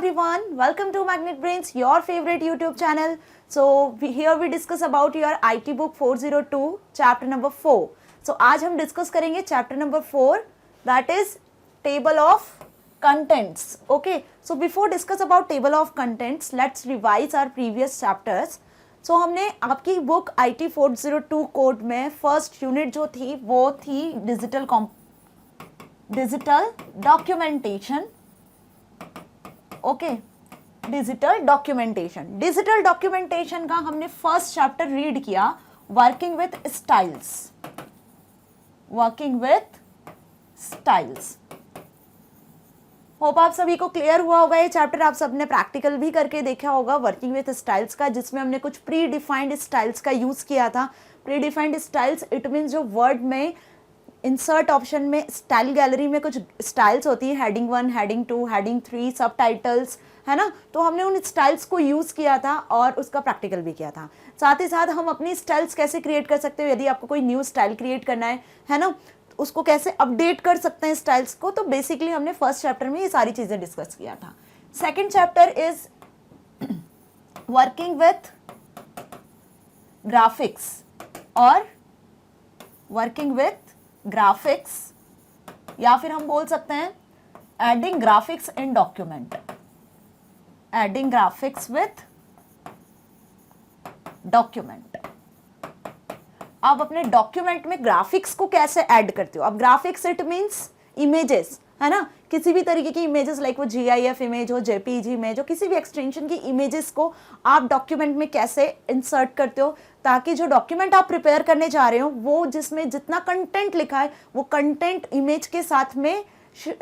everyone, welcome to Magnet Brains, your favorite YouTube channel. So here we discuss about your IT book 402 chapter number 4. So आज हम discuss करेंगे chapter number 4, that is table of contents. Okay, so before discuss about table of contents, let's revise our previous chapters. So हमने आपकी book IT 402 code में first unit जो थी वो थी digital documentation. Okay, digital documentation का हमने first chapter read किया, वर्किंग विथ स्टाइल्स. होप आप सभी को क्लियर हुआ होगा ये चैप्टर. आप सबने प्रैक्टिकल भी करके देखा होगा वर्किंग विथ स्टाइल्स का, जिसमें हमने कुछ प्री डिफाइंड स्टाइल्स का यूज किया था. Pre defined styles it means जो वर्ड में इंसर्ट ऑप्शन में स्टाइल गैलरी में कुछ स्टाइल्स होती है, हेडिंग 1, हेडिंग 2, हेडिंग 3, सब टाइटल्स, है ना. तो हमने उन स्टाइल्स को यूज़ किया था और उसका प्रैक्टिकल भी किया था. साथ ही साथ हम अपनी स्टाइल्स कैसे क्रिएट कर सकते हो, यदि आपको कोई न्यू स्टाइल क्रिएट करना है ना, उसको कैसे अपडेट कर सकते हैं स्टाइल्स को. तो बेसिकली हमने फर्स्ट चैप्टर में ये सारी चीज़ें डिस्कस किया था. Second chapter is working with graphics और वर्किंग विथ ग्राफिक्स, या फिर हम बोल सकते हैं adding graphics in document, adding graphics with document. आप अपने डॉक्यूमेंट में ग्राफिक्स को कैसे ऐड करते हो. अब ग्राफिक्स इट मींस इमेजेस, है ना. किसी भी तरीके की इमेजेस, लाइक वो GIF इमेज हो, JPG इमेज हो, किसी भी एक्सटेंशन की इमेजेस को आप डॉक्यूमेंट में कैसे इंसर्ट करते हो, ताकि जो डॉक्यूमेंट आप प्रिपेयर करने जा रहे हो वो जिसमें जितना कंटेंट लिखा है वो कंटेंट इमेज के साथ में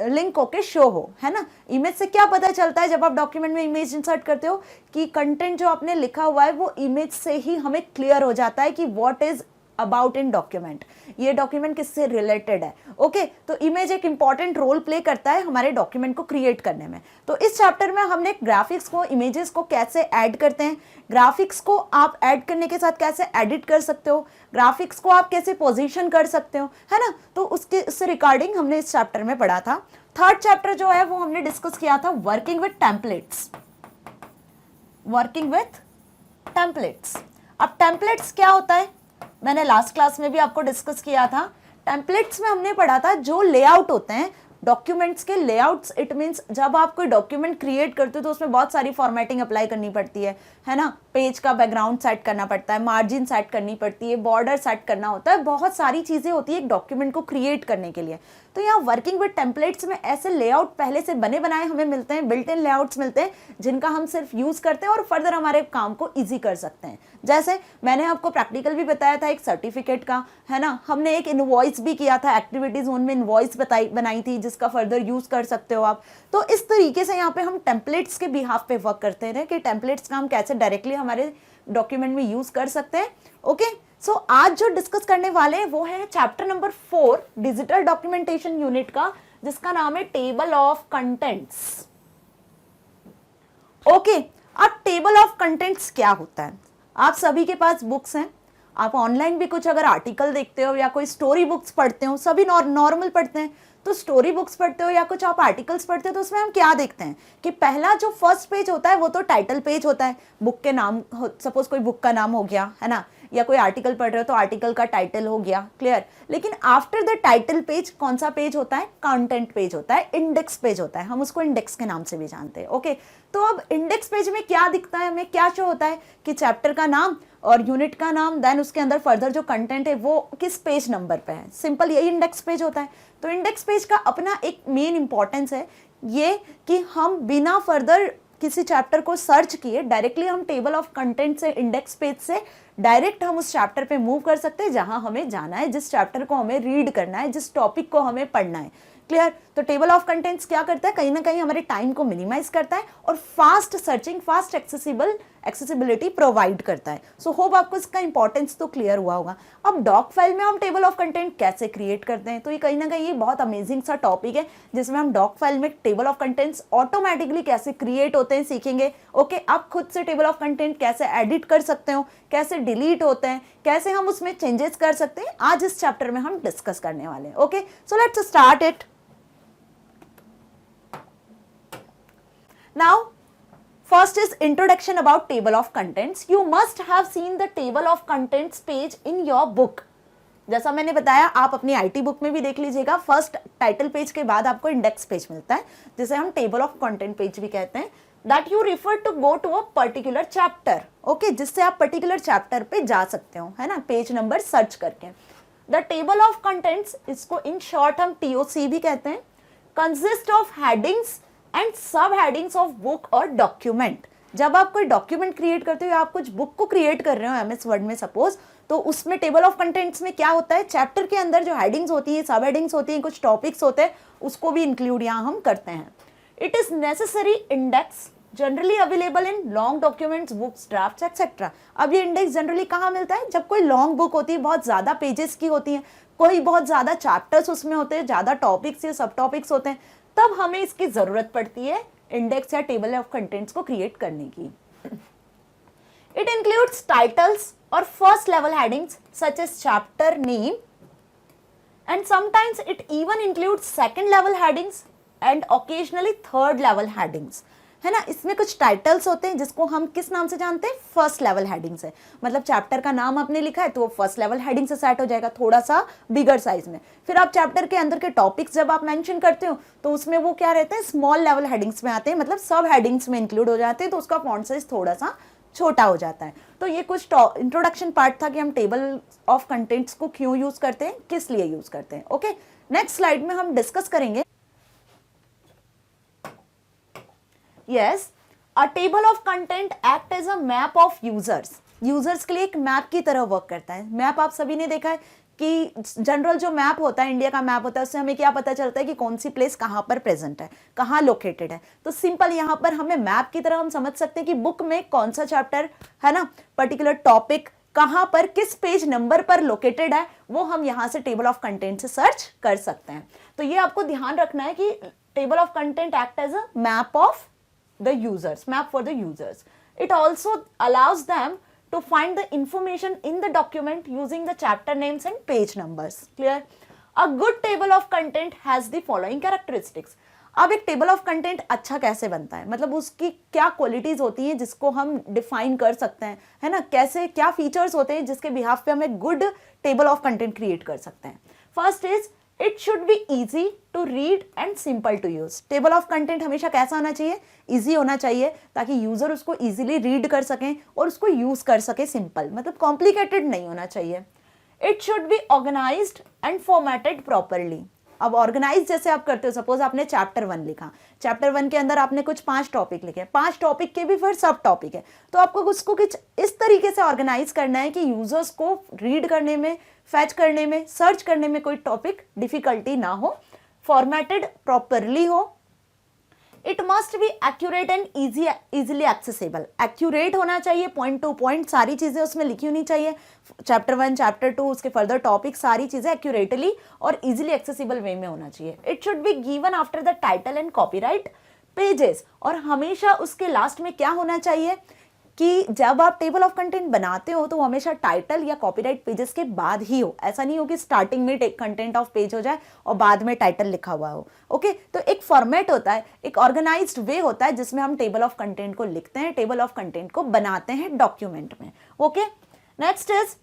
लिंक होके शो हो, है ना. इमेज से क्या पता चलता है जब आप डॉक्यूमेंट में इमेज इंसर्ट करते हो कि कंटेंट जो आपने लिखा हुआ है वो इमेज से ही हमें क्लियर हो जाता है कि what is about in document, ये डॉक्यूमेंट किससे रिलेटेड है. ओके, तो इमेज एक इंपॉर्टेंट रोल प्ले करता है हमारे डॉक्यूमेंट को क्रिएट करने में. तो इस चैप्टर में हमने ग्राफिक्स को, इमेजेस को कैसे ऐड करते हैं, ग्राफिक्स को आप ऐड करने के साथ कैसे एडिट कर सकते हो, ग्राफिक्स को आप कैसे पोजीशन कर सकते हो, है ना. तो उससे रिगार्डिंग हमने इस चैप्टर में पढ़ा था. थर्ड चैप्टर जो है वो हमने डिस्कस किया था वर्किंग विथ टेम्पलेट्स. अब टेम्पलेट्स क्या होता है, मैंने लास्ट क्लास में भी आपको डिस्कस किया था. टेम्पलेट्स में हमने पढ़ा था जो लेआउट होते हैं डॉक्यूमेंट्स के लेआउट्स. इट मींस जब आप कोई डॉक्यूमेंट क्रिएट करते हो तो उसमें बहुत सारी फॉर्मेटिंग अप्लाई करनी पड़ती है ना. पेज का बैकग्राउंड सेट करना पड़ता है, मार्जिन सेट करनी पड़ती है, बॉर्डर सेट करना होता है, बहुत सारी चीज़ें होती है एक डॉक्यूमेंट को क्रिएट करने के लिए. तो यहाँ वर्किंग विद टेम्पलेट्स में ऐसे लेआउट पहले से बने बनाए हमें मिलते हैं, बिल्ट इन लेआउट्स मिलते हैं, जिनका हम सिर्फ यूज़ करते हैं और फर्दर हमारे काम को ईजी कर सकते हैं. जैसे मैंने आपको प्रैक्टिकल भी बताया था एक सर्टिफिकेट का, है ना. हमने एक इनवॉइस भी किया था, एक्टिविटी जोन में इनवॉइस बनाई थी जिसका फर्दर यूज़ कर सकते हो आप. तो इस तरीके से यहाँ पे हम टेम्पलेट्स के बिहाफ पे वर्क करते हैं कि टेम्पलेट्स का हम कैसे डायरेक्टली हमारे डॉक्यूमेंट में यूज़ कर सकते हैं. ओके, सो आज जो डिस्कस करने वाले हैं वो है chapter number 4 digital documentation unit का, जिसका नाम है टेबल ऑफ कंटेंट्स. ओके, अब टेबल ऑफ कंटेंट्स क्या होता है. आप सभी के पास बुक्स हैं, आप ऑनलाइन भी कुछ अगर आर्टिकल देखते हो या कोई स्टोरी बुक्स पढ़ते हो, सभी नॉर्मल पढ़ते हैं. तो स्टोरी बुक्स पढ़ते हो या कुछ आप आर्टिकल्स पढ़ते हो तो उसमें हम क्या देखते हैं कि पहला जो फर्स्ट पेज होता है वो तो टाइटल पेज होता है. बुक के नाम, सपोज कोई बुक का नाम हो गया, है ना, या कोई आर्टिकल पढ़ रहे हो तो आर्टिकल का टाइटल हो गया, क्लियर. लेकिन आफ्टर द टाइटल पेज कौन सा पेज होता है, कंटेंट पेज होता है, इंडेक्स पेज होता है. हम उसको इंडेक्स के नाम से भी जानते हैं. ओके, तो अब इंडेक्स पेज में क्या दिखता है, हमें क्या शो होता है कि चैप्टर का नाम और यूनिट का नाम, देन उसके अंदर फर्दर जो कंटेंट है वो किस पेज नंबर पे है. सिंपल यही इंडेक्स पेज होता है. तो इंडेक्स पेज का अपना एक मेन इंपॉर्टेंस है ये कि हम बिना फर्दर किसी चैप्टर को सर्च किए डायरेक्टली हम टेबल ऑफ कंटेंट से, इंडेक्स पेज से डायरेक्ट हम उस चैप्टर पे मूव कर सकते हैं जहां हमें जाना है, जिस चैप्टर को हमें रीड करना है, जिस टॉपिक को हमें पढ़ना है. क्लियर. तो टेबल ऑफ कंटेंट्स क्या करता है, कहीं ना कहीं हमारे टाइम को मिनिमाइज करता है और fast searching, fast accessibility provide करता है. सो होप आपको इसका इंपॉर्टेंस तो क्लियर हुआ होगा. अब डॉक फाइल में हम टेबल ऑफ कंटेंट कैसे क्रिएट करते हैं, तो ये कहीं ना कहीं ये बहुत अमेजिंग सा टॉपिक है जिसमें हम डॉक फाइल में टेबल ऑफ कंटेंट्स ऑटोमेटिकली कैसे क्रिएट होते हैं सीखेंगे. ओके, आप खुद से टेबल ऑफ कंटेंट कैसे एडिट कर सकते हो, कैसे डिलीट होते हैं, कैसे हम उसमें चेंजेस कर सकते हैं, आज इस चैप्टर में हम डिस्कस करने वाले हैं. Okay, so let's start it. Now first is introduction about table of contents. You must have seen the table of contents page in your book. जैसा मैंने बताया आप अपनी आईटी बुक में भी देख लीजिएगा, फर्स्ट टाइटल पेज के बाद आपको इंडेक्स पेज मिलता है जिसे हम टेबल ऑफ कंटेंट पेज भी कहते हैं, that you refer to go to a particular chapter, okay, जिससे आप पर्टिकुलर चैप्टर पे जा सकते हो, है ना, पेज नंबर सर्च करके। द टेबल ऑफ कंटेंट्स, इसको इन शॉर्ट हम टीओसी भी कहते हैं, consist of headings and sub headings of book और डॉक्यूमेंट। जब आप कोई डॉक्यूमेंट क्रिएट करते हो या आप कुछ बुक को क्रिएट कर रहे हो एमएस वर्ड में सपोज, तो उसमें टेबल ऑफ कंटेंट्स में क्या होता है, चैप्टर के अंदर जो हेडिंग्स होती हैं, सब हेडिंग्स होती हैं, कुछ टॉपिक्स होते हैं, उसको भी इंक्लूड यहाँ हम करते हैं। It is necessary index generally available in long documents, books, drafts etcetera. अब ये इंडेक्स जनरली कहाँ मिलता है, जब कोई लॉन्ग बुक होती है, बहुत ज्यादा पेजेस की होती है, कोई बहुत ज्यादा चैप्टर्स उसमें होते हैं, ज्यादा टॉपिक्स या सब टॉपिक्स होते हैं, तब हमें इसकी जरूरत पड़ती है इंडेक्स या टेबल ऑफ कंटेंट्स को क्रिएट करने की। इट इंक्लूड्स टाइटल्स और first level headings such as chapter name, and sometimes it even includes second level headings and occasionally third level headings, है ना। इसमें कुछ टाइटल्स होते हैं जिसको हम किस नाम से जानते हैं, फर्स्ट लेवल हेडिंग से। मतलब चैप्टर का नाम आपने लिखा है तो वो फर्स्ट लेवल हेडिंग से सेट हो जाएगा, थोड़ा सा बिगर साइज में। फिर आप चैप्टर के अंदर के टॉपिक्स जब आप मेंशन करते हो तो उसमें वो क्या रहते हैं, स्मॉल लेवल हेडिंग्स में आते हैं, मतलब सब हेडिंग्स में इंक्लूड हो जाते हैं, तो उसका फॉन्ट साइज थोड़ा सा छोटा हो जाता है। तो ये कुछ इंट्रोडक्शन पार्ट था कि हम टेबल ऑफ कंटेंट्स को क्यों यूज करते हैं, किस लिए यूज करते हैं। ओके, नेक्स्ट स्लाइड में हम डिस्कस करेंगे। Yes, a table of content act as a map of users. Users के लिए एक मैप की तरह वर्क करता है। मैप आप सभी ने देखा है कि जनरल जो मैप होता है, इंडिया का मैप होता है, उससे हमें क्या पता चलता है कि कौन सी प्लेस कहाँ पर प्रेजेंट है, कहाँ लोकेटेड है। तो सिंपल यहाँ पर हमें मैप की तरह हम समझ सकते हैं कि बुक में कौन सा चैप्टर है ना, पर्टिकुलर टॉपिक कहाँ पर किस पेज नंबर पर लोकेटेड है, वो हम यहाँ से टेबल ऑफ कंटेंट से सर्च कर सकते हैं। तो ये आपको ध्यान रखना है कि table of content act as a map of the users, map for the users. It also allows them to find the information in the document using the chapter names and page numbers. Clear? A good table of content has the following characteristics. अब एक table of content अच्छा कैसे बनता है, मतलब उसकी क्या qualities होती हैं जिसको हम डिफाइन कर सकते हैं, है ना, कैसे क्या फीचर्स होते हैं जिसके बिहाफ पे हम एक good table of content create कर सकते हैं। First is it should be easy to read and simple to use. Table of content हमेशा कैसा होना चाहिए, इजी होना चाहिए, ताकि यूजर उसको इजीली रीड कर सकें और उसको यूज कर सके, सिंपल, मतलब कॉम्प्लिकेटेड नहीं होना चाहिए। It should be organised and formatted properly. अब ऑर्गेनाइज जैसे आप करते हो, सपोज आपने चैप्टर 1 लिखा, चैप्टर 1 के अंदर आपने कुछ 5 टॉपिक लिखे, 5 टॉपिक के भी फिर सब टॉपिक है, तो आपको उसको कुछ इस तरीके से ऑर्गेनाइज करना है कि यूजर्स को रीड करने में, फैच करने में, सर्च करने में कोई टॉपिक डिफिकल्टी ना हो, फॉर्मेटेड प्रॉपरली हो। It must be accurate and easily accessible. Accurate होना चाहिए, पॉइंट टू पॉइंट सारी चीजें उसमें लिखी होनी चाहिए, चैप्टर 1, चैप्टर 2, उसके फर्दर टॉपिक, सारी चीजें एक्यूरेटली और इजीली एक्सेसिबल वे में होना चाहिए। It should be given after the title and copyright pages, और हमेशा उसके लास्ट में क्या होना चाहिए कि जब आप टेबल ऑफ कंटेंट बनाते हो तो हमेशा टाइटल या कॉपीराइट पेजेस के बाद ही हो। ऐसा नहीं हो कि स्टार्टिंग में कंटेंट ऑफ पेज हो जाए और बाद में टाइटल लिखा हुआ हो। ओके, तो एक फॉर्मेट होता है, एक ऑर्गेनाइज्ड वे होता है जिसमें हम टेबल ऑफ कंटेंट को लिखते हैं, टेबल ऑफ कंटेंट को बनाते हैं डॉक्यूमेंट में। Okay, next is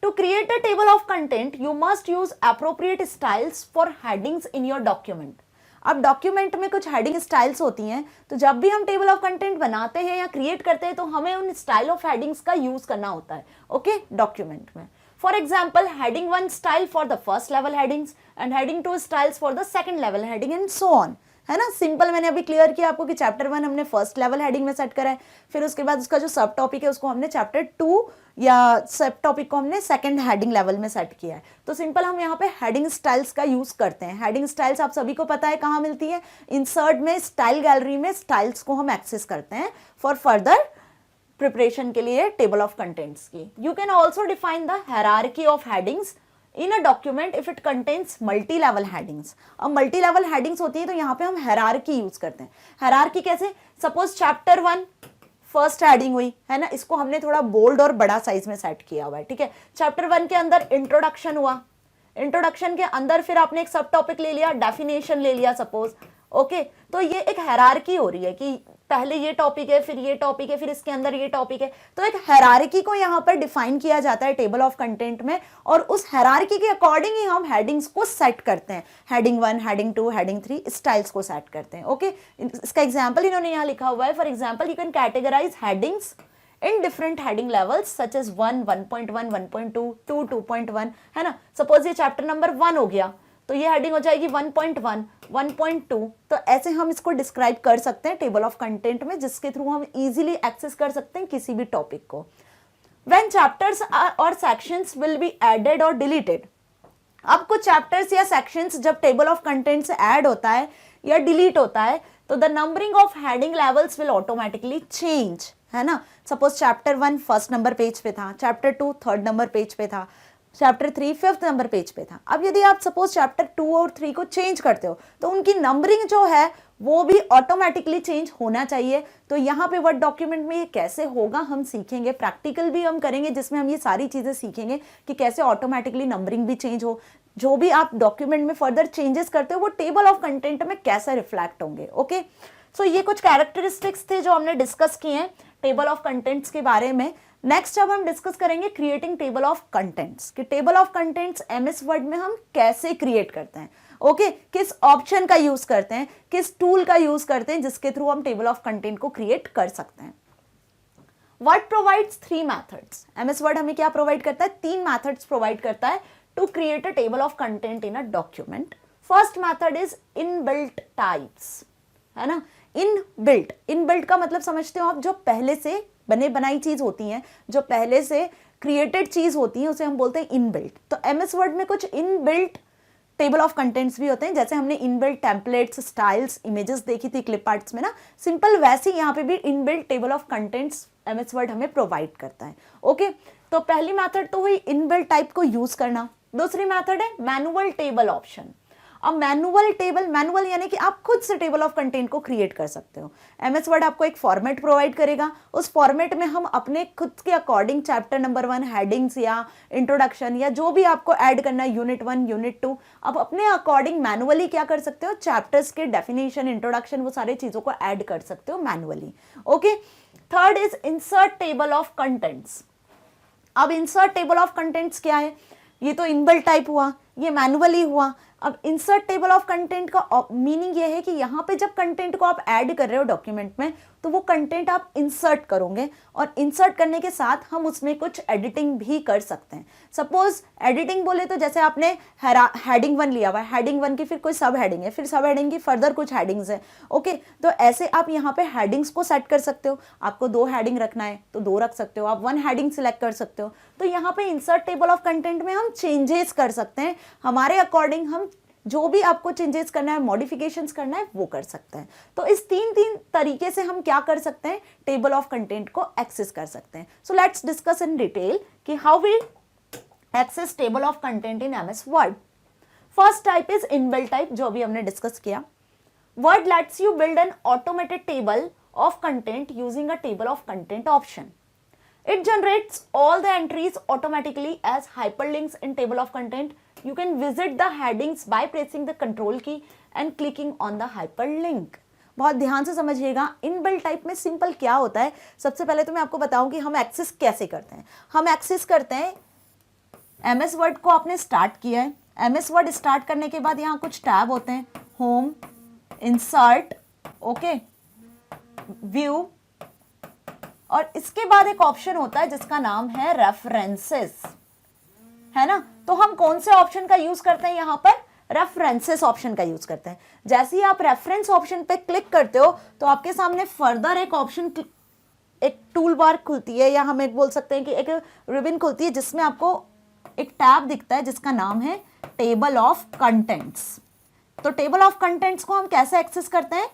to create a table of content you must use appropriate styles for headings in your document. अब डॉक्यूमेंट में कुछ हेडिंग स्टाइल्स होती हैं, तो जब भी हम टेबल ऑफ कंटेंट बनाते हैं या क्रिएट करते हैं तो हमें उन स्टाइल ऑफ हेडिंग्स का यूज करना होता है, ओके, डॉक्यूमेंट में। For example, heading 1 style for the first level headings and heading 2 styles for the second level heading and so on, है ना। सिंपल मैंने अभी क्लियर किया आपको कि चैप्टर 1 हमने फर्स्ट लेवल हेडिंग में सेट करा है, फिर उसके बाद उसका जो सब टॉपिक है उसको हमने चैप्टर 2 या सब टॉपिक को हमने सेकंड हेडिंग लेवल में सेट किया है। तो सिंपल हम यहाँ पे हेडिंग स्टाइल्स का यूज करते हैं। हेडिंग स्टाइल्स आप सभी को पता है कहाँ मिलती है, इंसर्ट में, स्टाइल गैलरी में स्टाइल्स को हम एक्सेस करते हैं फॉर फर्दर प्रिपरेशन के लिए टेबल ऑफ कंटेंट्स की। You can also define the hierarchy of headings in a document if it contains multi level headings. अब मल्टी लेवल हेडिंग्स होती है तो यहाँ पे हम हायरार्की यूज करते हैं। हायरार्की कैसे, सपोज चैप्टर 1 फर्स्ट हेडिंग हुई है ना, इसको हमने थोड़ा बोल्ड और बड़ा साइज में सेट किया हुआ है, ठीक है। चैप्टर 1 के अंदर इंट्रोडक्शन हुआ, इंट्रोडक्शन के अंदर फिर आपने एक सब टॉपिक ले लिया, डेफिनेशन ले लिया सपोज, ओके तो ये एक हायरार्की हो रही है कि पहले ये टॉपिक है, फिर ये टॉपिक है, फिर इसके अंदर ये टॉपिक है। तो एक हायरार्की को यहाँ पर डिफाइन किया जाता है टेबल ऑफ कंटेंट में, और उस हायरार्की के अकॉर्डिंग ही हम हेडिंग्स को सेट करते हैं। हेडिंग 1, हेडिंग 2, हेडिंग 3 स्टाइल्स को सेट करते हैं। ओके इसका एग्जाम्पल इन्होंने यहाँ लिखा हुआ है। For example you can categorise headings in different heading levels such as 1, 1.1, 1.2, 2, 2.1 है ना। सपोज ये चैप्टर नंबर 1 हो गया तो ये हेडिंग हो जाएगी 1.1, 1.2। तो ऐसे हम इसको डिस्क्राइब कर सकते हैं टेबल ऑफ कंटेंट में, जिसके थ्रू हम इजीली एक्सेस कर सकते हैं किसी भी टॉपिक को। When chapters or sections will be added or deleted, अब कुछ चैप्टर्स या सेक्शंस जब टेबल ऑफ कंटेंट से ऐड होता है या डिलीट होता है तो the numbering of heading levels will automatically change, है ना। Suppose chapter 1 first number page पे था, चैप्टर 2 थर्ड नंबर पेज पे था, चैप्टर 3 फिफ्थ नंबर पेज पे था। अब यदि आप सपोज चैप्टर 2 और 3 को चेंज करते हो तो उनकी नंबरिंग जो है वो भी ऑटोमेटिकली चेंज होना चाहिए। तो यहाँ पे वर्ड डॉक्यूमेंट में ये कैसे होगा हम सीखेंगे, प्रैक्टिकल भी हम करेंगे जिसमें हम ये सारी चीजें सीखेंगे कि कैसे ऑटोमेटिकली नंबरिंग भी चेंज हो। जो भी आप डॉक्यूमेंट में फर्दर चेंजेस करते हो वो टेबल ऑफ कंटेंट में कैसे रिफ्लेक्ट होंगे। ओके सो ये कुछ कैरेक्टरिस्टिक्स थे जो हमने डिस्कस किए हैं टेबल ऑफ कंटेंट्स के बारे में। नेक्स्ट अब हम डिस्कस करेंगे क्रिएटिंग टेबल ऑफ कंटेंट्स, कि table of contents MS word में हम कैसे क्रिएट करते हैं। ओके किस ऑप्शन का यूज करते हैं, किस टूल का यूज करते हैं जिसके थ्रू हम टेबल ऑफ कंटेंट को क्रिएट कर सकते हैं। Word provides 3 methods, MS word हमें क्या प्रोवाइड करता है, 3 मेथड्स प्रोवाइड करता है to create a table of content in a document. First method is inbuilt types, है ना। इनबिल्ट का मतलब समझते हो आप, जो पहले से बनाई चीज होती है, जो पहले से क्रिएटेड चीज होती है उसे हम बोलते हैं इनबिल्ट। तो एमएस वर्ड में कुछ इनबिल्ट टेबल ऑफ कंटेंट्स भी होते हैं, जैसे हमने इनबिल्ट टेम्पलेट्स, स्टाइल्स, इमेजेस देखी थी क्लिप आर्ट्स में ना, सिंपल वैसे ही यहाँ पे भी inbuilt table of contents MS word हमें प्रोवाइड करता है। ओके तो पहली मेथड तो हुई इनबिल्ट टाइप को यूज करना। दूसरी मेथड है मैनुअल टेबल ऑप्शन। अब मैनुअल यानी कि आप खुद से टेबल ऑफ कंटेंट को क्रिएट कर सकते हो। एमएस वर्ड आपको एक फॉर्मेट प्रोवाइड करेगा, उस फॉर्मेट में हम अपने खुद के अकॉर्डिंग चैप्टर नंबर 1 हेडिंग्स या इंट्रोडक्शन या जो भी आपको ऐड करना है, यूनिट 1 यूनिट 2, आप अपने अकॉर्डिंग मैनुअली क्या कर सकते हो, चैप्टर्स के डेफिनेशन, इंट्रोडक्शन, वो सारी चीजों को ऐड कर सकते हो manually. Okay third is insert table of contents. अब इंसर्ट टेबल ऑफ कंटेंट्स क्या है, ये तो इनबिल्ट टाइप हुआ, ये मैनुअली हुआ। अब इंसर्ट टेबल ऑफ कंटेंट का मीनिंग ये है कि यहाँ पे जब कंटेंट को आप ऐड कर रहे हो डॉक्यूमेंट में तो वो कंटेंट आप इंसर्ट करोगे, और इंसर्ट करने के साथ हम उसमें कुछ एडिटिंग भी कर सकते हैं। सपोज एडिटिंग बोले तो जैसे आपने हेडिंग 1 लिया हुआ है, हेडिंग 1 की फिर कोई सब हेडिंग है, फिर सब हेडिंग की फर्दर कुछ हेडिंग्स है। ओके तो ऐसे आप यहाँ पे हेडिंग्स को सेट कर सकते हो। आपको 2 हेडिंग रखना है तो 2 रख सकते हो, आप 1 हेडिंग सिलेक्ट कर सकते हो। तो यहाँ पे इंसर्ट टेबल ऑफ कंटेंट में हम चेंजेस कर सकते हैं, हमारे अकॉर्डिंग हम जो भी आपको चेंजेस करना है, मॉडिफिकेशंस करना है वो कर सकते हैं। तो इस तीन तरीके से हम क्या कर सकते हैं, टेबल ऑफ कंटेंट को एक्सेस कर सकते हैं। So let's discuss in detail कि how we access table of content in MS Word. First type is inbuilt type, जो अभी हमने डिस्कस किया। Word lets you build an automated table of content using a table of content option. It generates all the entries automatically as hyperlinks in table of content. You can visit the headings by pressing the control key and clicking on the hyperlink. बहुत ध्यान से समझिएगा, inbuilt type में simple क्या होता है। सबसे पहले तो मैं आपको बताऊं कि हम एक्सेस कैसे करते हैं। हम एक्सेस करते हैं, एमएस वर्ड को आपने स्टार्ट किया है, एमएस वर्ड स्टार्ट करने के बाद यहाँ कुछ टैब होते हैं, होम, इंसर्ट, ओके, व्यू, और इसके बाद एक ऑप्शन होता है जिसका नाम है रेफरेंसेस, है ना। तो हम कौन से ऑप्शन का यूज करते हैं यहाँ पर, रेफरेंसेस ऑप्शन का यूज करते हैं। जैसे ही आप रेफरेंस ऑप्शन पे क्लिक करते हो तो आपके सामने फर्दर एक ऑप्शन, एक टूल बार खुलती है, या हम एक बोल सकते हैं कि एक रिबन खुलती है जिसमें आपको एक टैब दिखता है जिसका नाम है टेबल ऑफ कंटेंट्स। तो टेबल ऑफ कंटेंट्स को हम कैसे एक्सेस करते हैं,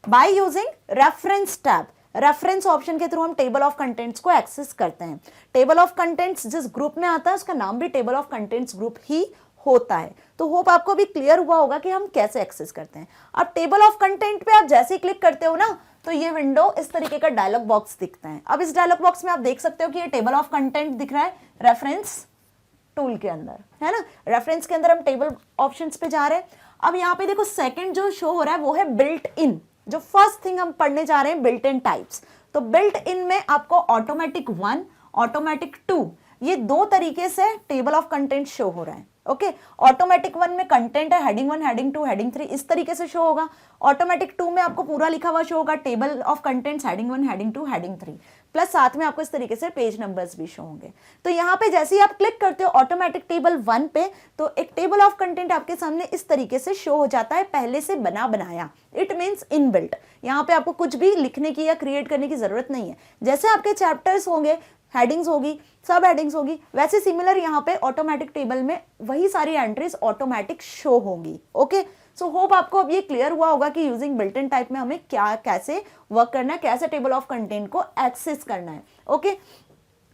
by using reference tab. Reference option के थ्रू हम टेबल ऑफ कंटेंट्स को एक्सेस करते हैं। टेबल ऑफ कंटेंट्स जिस ग्रुप में आता है उसका नाम भी टेबल ऑफ कंटेंट्स ग्रुप ही होता है। तो होप आपको भी क्लियर हुआ होगा कि हम कैसे एक्सेस करते हैं। अब टेबल ऑफ कंटेंट पे आप जैसे ही क्लिक करते हो ना तो ये विंडो इस तरीके का डायलॉग बॉक्स दिखता है। अब इस डायलॉग बॉक्स में आप देख सकते हो कि ये टेबल ऑफ कंटेंट दिख रहा है रेफरेंस टूल के अंदर, है ना। रेफरेंस के अंदर हम टेबल ऑप्शंस पे जा रहे हैं। अब यहाँ पे देखो सेकंड जो शो हो रहा है वो है बिल्ट इन। जो फर्स्ट थिंग हम पढ़ने जा रहे हैं बिल्ट इन टाइप्स, तो बिल्ट इन में आपको ऑटोमेटिक 1, ऑटोमेटिक 2, ये दो तरीके से टेबल ऑफ कंटेंट शो हो रहा है। ओके, ऑटोमेटिक 1 में कंटेंट है हेडिंग 1, हेडिंग 2, हेडिंग 3 इस तरीके से शो होगा। ऑटोमेटिक 2 में आपको पूरा लिखा हुआ शो होगा, table of contents heading 1, heading 2, heading 3, plus साथ में आपको इस तरीके से पेज नंबर्स भी शो होंगे। तो यहाँ पे जैसे ही आप क्लिक करते हो ऑटोमेटिक टेबल 1 पे, तो एक टेबल ऑफ कंटेंट आपके सामने इस तरीके से शो हो जाता है, पहले से बना बनाया। It means inbuilt. यहाँ पे आपको कुछ भी लिखने की या क्रिएट करने की जरूरत नहीं है। जैसे आपके चैप्टर्स होंगे, हेडिंग्स होगी, सब हेडिंग्स होगी, वैसे सिमिलर यहाँ पे ऑटोमेटिक टेबल में वही सारी एंट्रीज ऑटोमेटिक शो होंगी। ओके, सो होप आपको अब ये क्लियर हुआ होगा कि यूजिंग बिल्ट इन टाइप में हमें क्या कैसे वर्क करना है, कैसे टेबल ऑफ कंटेंट को एक्सेस करना है। ओके,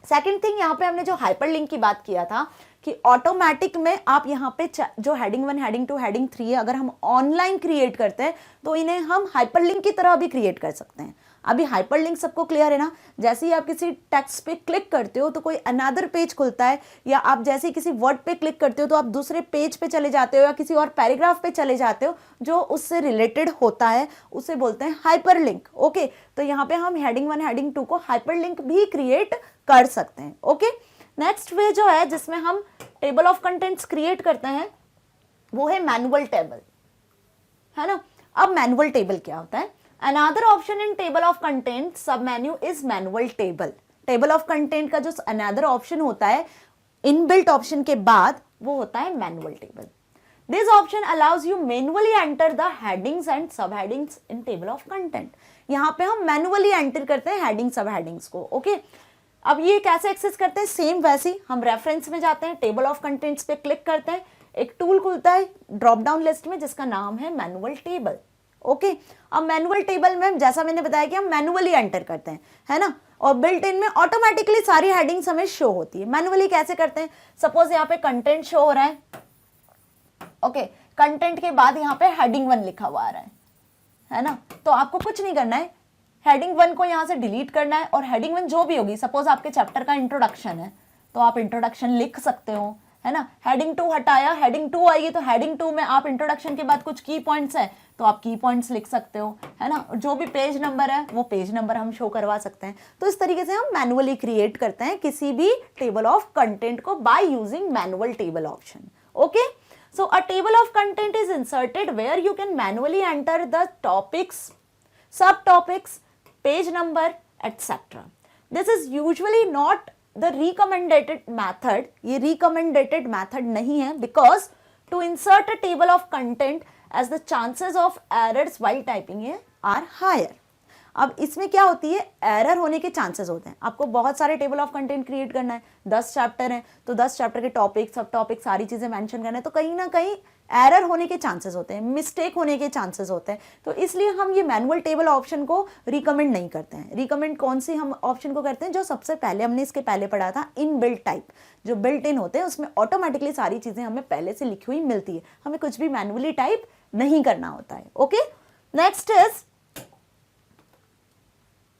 सेकेंड थिंग यहाँ पे हमने जो हाइपरलिंक की बात किया था कि ऑटोमेटिक में आप यहाँ पे जो हेडिंग 1, हेडिंग 2, हेडिंग 3 है, अगर हम ऑनलाइन क्रिएट करते हैं तो इन्हें हम हाइपरलिंक की तरह भी क्रिएट कर सकते हैं। अभी हाइपरलिंक सबको क्लियर है ना? जैसे ही आप किसी टेक्स्ट पे क्लिक करते हो तो कोई अनदर पेज खुलता है, या आप जैसे ही किसी वर्ड पे क्लिक करते हो तो आप दूसरे पेज पे चले जाते हो या किसी और पैराग्राफ पे चले जाते हो जो उससे रिलेटेड होता है, उसे बोलते हैं हाइपरलिंक। ओके, तो यहाँ पे हम हेडिंग 1, हेडिंग 2 को हाइपरलिंक भी क्रिएट कर सकते हैं। ओके, नेक्स्ट वे जो है जिसमें हम टेबल ऑफ कंटेंट्स क्रिएट करते हैं वो है मैनुअल टेबल, है ना? अब मैनुअल टेबल क्या होता है? Another option in table of content सब menu is manual table। Table of content का जो another option होता है इनबिल्ट ऑप्शन के बाद वो होता है manual table. This option allows you manually enter the headings and subheadings in table of content। यहाँ पे हम मैनुअली एंटर करते हैं हेडिंग सब हेडिंग्स को। ओके, अब ये कैसे एक्सेस करते हैं? सेम वैसे ही हम रेफरेंस में जाते हैं, टेबल ऑफ कंटेंट्स पे क्लिक करते हैं, एक टूल खुलता है ड्रॉप डाउन लिस्ट में जिसका नाम है मैनुअल टेबल। ओके, अब मैनुअल टेबल में जैसा मैंने बताया कि हम मैनुअली एंटर करते हैं, है ना? और बिल्ट इन में ऑटोमेटिकली सारी हेडिंग्स हमें शो होती है। मैनुअली कैसे करते हैं? सपोज यहाँ पे कंटेंट शो हो रहा है। ओके, कंटेंट के बाद यहाँ पे हेडिंग 1 लिखा हुआ आ रहा है ना? तो आपको कुछ नहीं करना है, हेडिंग 1 को यहाँ से डिलीट करना है और हेडिंग 1 जो भी होगी, सपोज आपके चैप्टर का इंट्रोडक्शन है तो आप इंट्रोडक्शन लिख सकते हो, है ना? हेडिंग 2 हटाया, हेडिंग 2 आएगी तो हेडिंग 2 में आप इंट्रोडक्शन के बाद कुछ की पॉइंट्स है तो आप की पॉइंट्स लिख सकते हो, है ना? जो भी पेज नंबर है वो पेज नंबर हम शो करवा सकते हैं। तो इस तरीके से हम मैनुअली क्रिएट करते हैं किसी भी टेबल ऑफ कंटेंट को by using manual table option. Okay, so a table of content is inserted where you can manually enter the topics, subtopics, page number etcetera. This is usually not the recommended method. ये recommended method नहीं है because to insert a table of content as the chances of errors while typing are higher। अब इसमें क्या होती है? Error होने के चांसेस होते हैं। आपको बहुत सारे टेबल ऑफ कंटेंट क्रिएट करना है, 10 चैप्टर हैं तो 10 चैप्टर के टॉपिक, सब टॉपिक, सारी चीजें मेंशन करना है, तो कहीं ना कहीं एरर होने के चांसेस होते हैं, मिस्टेक होने के चांसेस होते हैं। तो इसलिए हम ये मैनुअल टेबल ऑप्शन को रिकमेंड नहीं करते हैं। रिकमेंड कौन सी हम ऑप्शन को करते हैं? जो सबसे पहले हमने इसके पहले पढ़ा था, इन बिल्ट टाइप, जो बिल्ट इन होते हैं उसमें ऑटोमेटिकली सारी चीजें हमें पहले से लिखी हुई मिलती है, हमें कुछ भी मैनुअली टाइप नहीं करना होता है। Okay, next is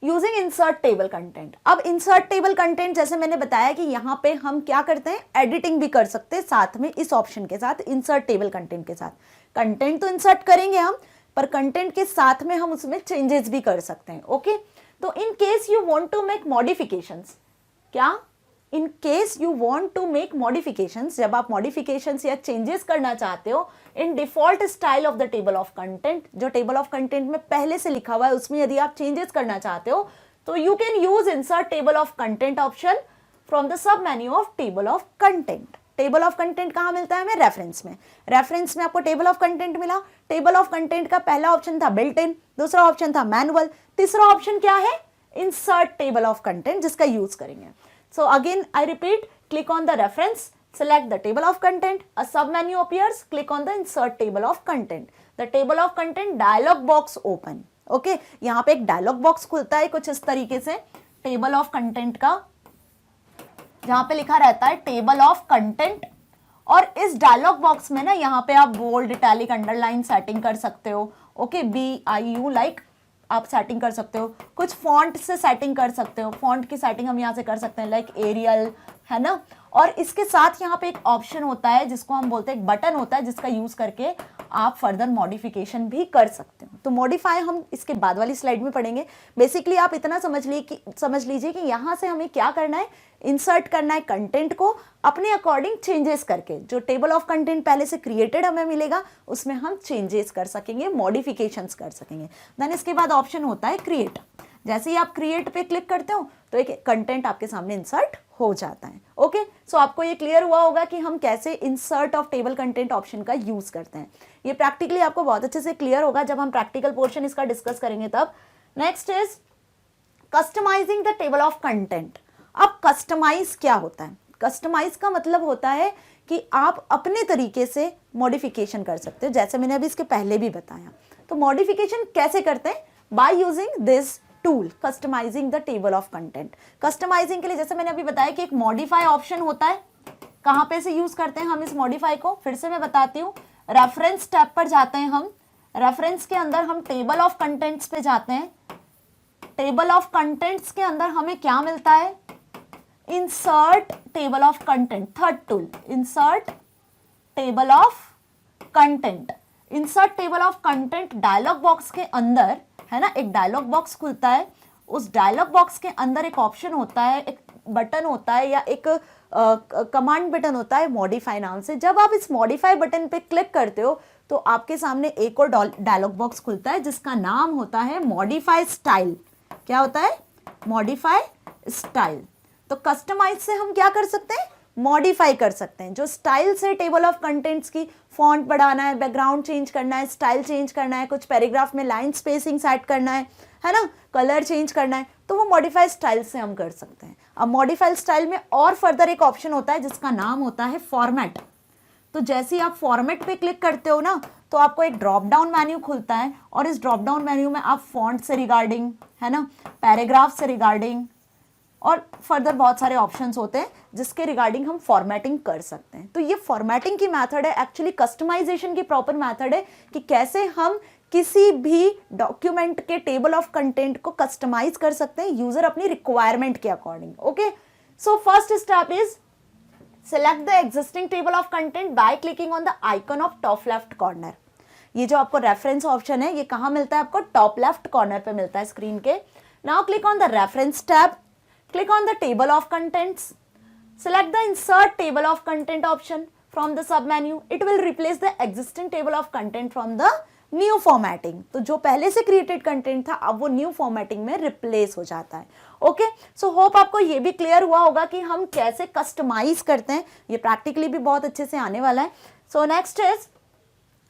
using insert table content. अब इंसर्ट टेबल कंटेंट जैसे मैंने बताया कि यहाँ पे हम क्या करते हैं, एडिटिंग भी कर सकते हैं साथ में इस ऑप्शन के साथ, इंसर्ट टेबल कंटेंट के साथ। कंटेंट तो इंसर्ट करेंगे हम, पर कंटेंट के साथ में हम उसमें चेंजेस भी कर सकते हैं। ओके, तो in case you want to make modifications, क्या? In case you want to make modifications, जब आप मॉडिफिकेशंस या चेंजेस करना चाहते हो in default style of the table of content, जो टेबल ऑफ कंटेंट में पहले से लिखा हुआ है उसमें यदि आप चेंजेस करना चाहते हो तो you can use insert table of content option from the sub menu of table of content. Table of content कहाँ मिलता है हमें? रेफरेंस में। रेफरेंस में आपको टेबल ऑफ कंटेंट मिला। टेबल ऑफ कंटेंट का पहला ऑप्शन था बिल्ट इन, दूसरा ऑप्शन था मैनुअल, तीसरा ऑप्शन क्या है? इंसर्ट टेबल ऑफ कंटेंट, जिसका यूज करेंगे। So again, I repeat, click on the reference, select the table of content, a sub-menu appears, click on the insert table of content. The table of content dialog box open. Okay, यहाँ पे एक dialog box खुलता है कुछ इस तरीके से table of content का, जहाँ पे लिखा रहता है table of content, और इस dialog box में ना यहाँ पे आप bold, italic, underline सेटिंग कर सकते हो। Okay, BIU like आप सेटिंग कर सकते हो, कुछ फॉन्ट से सेटिंग कर सकते हो। फॉन्ट की सेटिंग हम यहाँ से कर सकते हैं, लाइक एरियल, है ना? और इसके साथ यहाँ पे एक ऑप्शन होता है जिसको हम बोलते हैं, एक बटन होता है जिसका यूज करके आप फर्दर मॉडिफिकेशन भी कर सकते हो। तो मॉडिफाई हम इसके बाद वाली स्लाइड में पढ़ेंगे। बेसिकली आप इतना समझ लीजिए कि यहाँ से हमें क्या करना है, इंसर्ट करना है कंटेंट को अपने अकॉर्डिंग चेंजेस करके। जो टेबल ऑफ कंटेंट पहले से क्रिएटेड हमें मिलेगा उसमें हम चेंजेस कर सकेंगे, मॉडिफिकेशंस कर सकेंगे। देन इसके बाद ऑप्शन होता है क्रिएट। जैसे ही आप क्रिएट पे क्लिक करते हो तो एक कंटेंट आपके सामने इंसर्ट हो जाता है। ओके, सो आपको ये क्लियर हुआ होगा कि हम कैसे insert of table content option का यूज करते हैं। ये प्रैक्टिकली आपको बहुत अच्छे से क्लियर होगा जब हम प्रैक्टिकल पोर्शन इसका डिस्कस करेंगे तब। Next is customising the table of content. अब कस्टमाइज क्या होता है? कस्टमाइज का मतलब होता है कि आप अपने तरीके से मॉडिफिकेशन कर सकते हो, जैसे मैंने अभी इसके पहले भी बताया। तो मॉडिफिकेशन कैसे करते हैं? By using this tool customising the table of content. Customising के लिए जैसे मैंने अभी बताया कि एक मॉडिफाई ऑप्शन होता है। कहां पे से यूज करते हैं हम इस मॉडिफाई को? फिर से मैं बताती हूँ, रेफरेंस टैब पर जाते हैं हम। रेफरेंस के अंदर हम टेबल ऑफ कंटेंट्स पे जाते हैं। टेबल ऑफ कंटेंट्स के अंदर हमें क्या मिलता है? Insert table of content, third tool, insert table of content. Insert table of content dialog box के अंदर है ना, एक डायलॉग बॉक्स खुलता है। उस डायलॉग बॉक्स के अंदर एक ऑप्शन होता है, एक बटन होता है या एक कमांड बटन होता है मॉडिफाई नाम से। जब आप इस मॉडिफाई बटन पे क्लिक करते हो तो आपके सामने एक और डायलॉग बॉक्स खुलता है जिसका नाम होता है मॉडिफाई स्टाइल। क्या होता है? Modify style. तो कस्टमाइज से हम क्या कर सकते हैं? मॉडिफाई कर सकते हैं। जो स्टाइल से टेबल ऑफ कंटेंट्स की फॉन्ट बढ़ाना है, बैकग्राउंड चेंज करना है, स्टाइल चेंज करना है, कुछ पैराग्राफ में लाइन स्पेसिंग सेट करना है ना, कलर चेंज करना है, तो वो मॉडिफाई स्टाइल से हम कर सकते हैं। अब मॉडिफाई स्टाइल में और फर्दर एक ऑप्शन होता है जिसका नाम होता है फॉर्मेट। तो जैसे ही आप फॉर्मेट पे क्लिक करते हो ना तो आपको एक ड्रॉप डाउन मेन्यू खुलता है और इस ड्रॉप डाउन मेन्यू में आप फॉन्ट से रिगार्डिंग, है ना, पैराग्राफ से रिगार्डिंग और फर्दर बहुत सारे ऑप्शंस होते हैं जिसके रिगार्डिंग हम फॉर्मेटिंग कर सकते हैं। तो ये फॉर्मेटिंग की मेथड है, एक्चुअली कस्टमाइजेशन की प्रॉपर मेथड है कि कैसे हम किसी भी डॉक्यूमेंट के टेबल ऑफ कंटेंट को कस्टमाइज कर सकते हैं यूजर अपनी रिक्वायरमेंट के according. Okay, so first step is select the existing table of content by clicking on the icon of top left corner। ये जो आपको रेफरेंस ऑप्शन है ये कहाँ मिलता है? आपको टॉप लेफ्ट कॉर्नर पे मिलता है स्क्रीन के। Now click on the reference tab, click on the table of contents, select the insert table of content option from the sub menu। it will replace the existing table of content from the new formatting। तो जो पहले से created content था अब वो new formatting में replace हो जाता है। ओके, सो होप आपको ये भी क्लियर हुआ होगा कि हम कैसे कस्टमाइज करते हैं। ये प्रैक्टिकली भी बहुत अच्छे से आने वाला है। So next is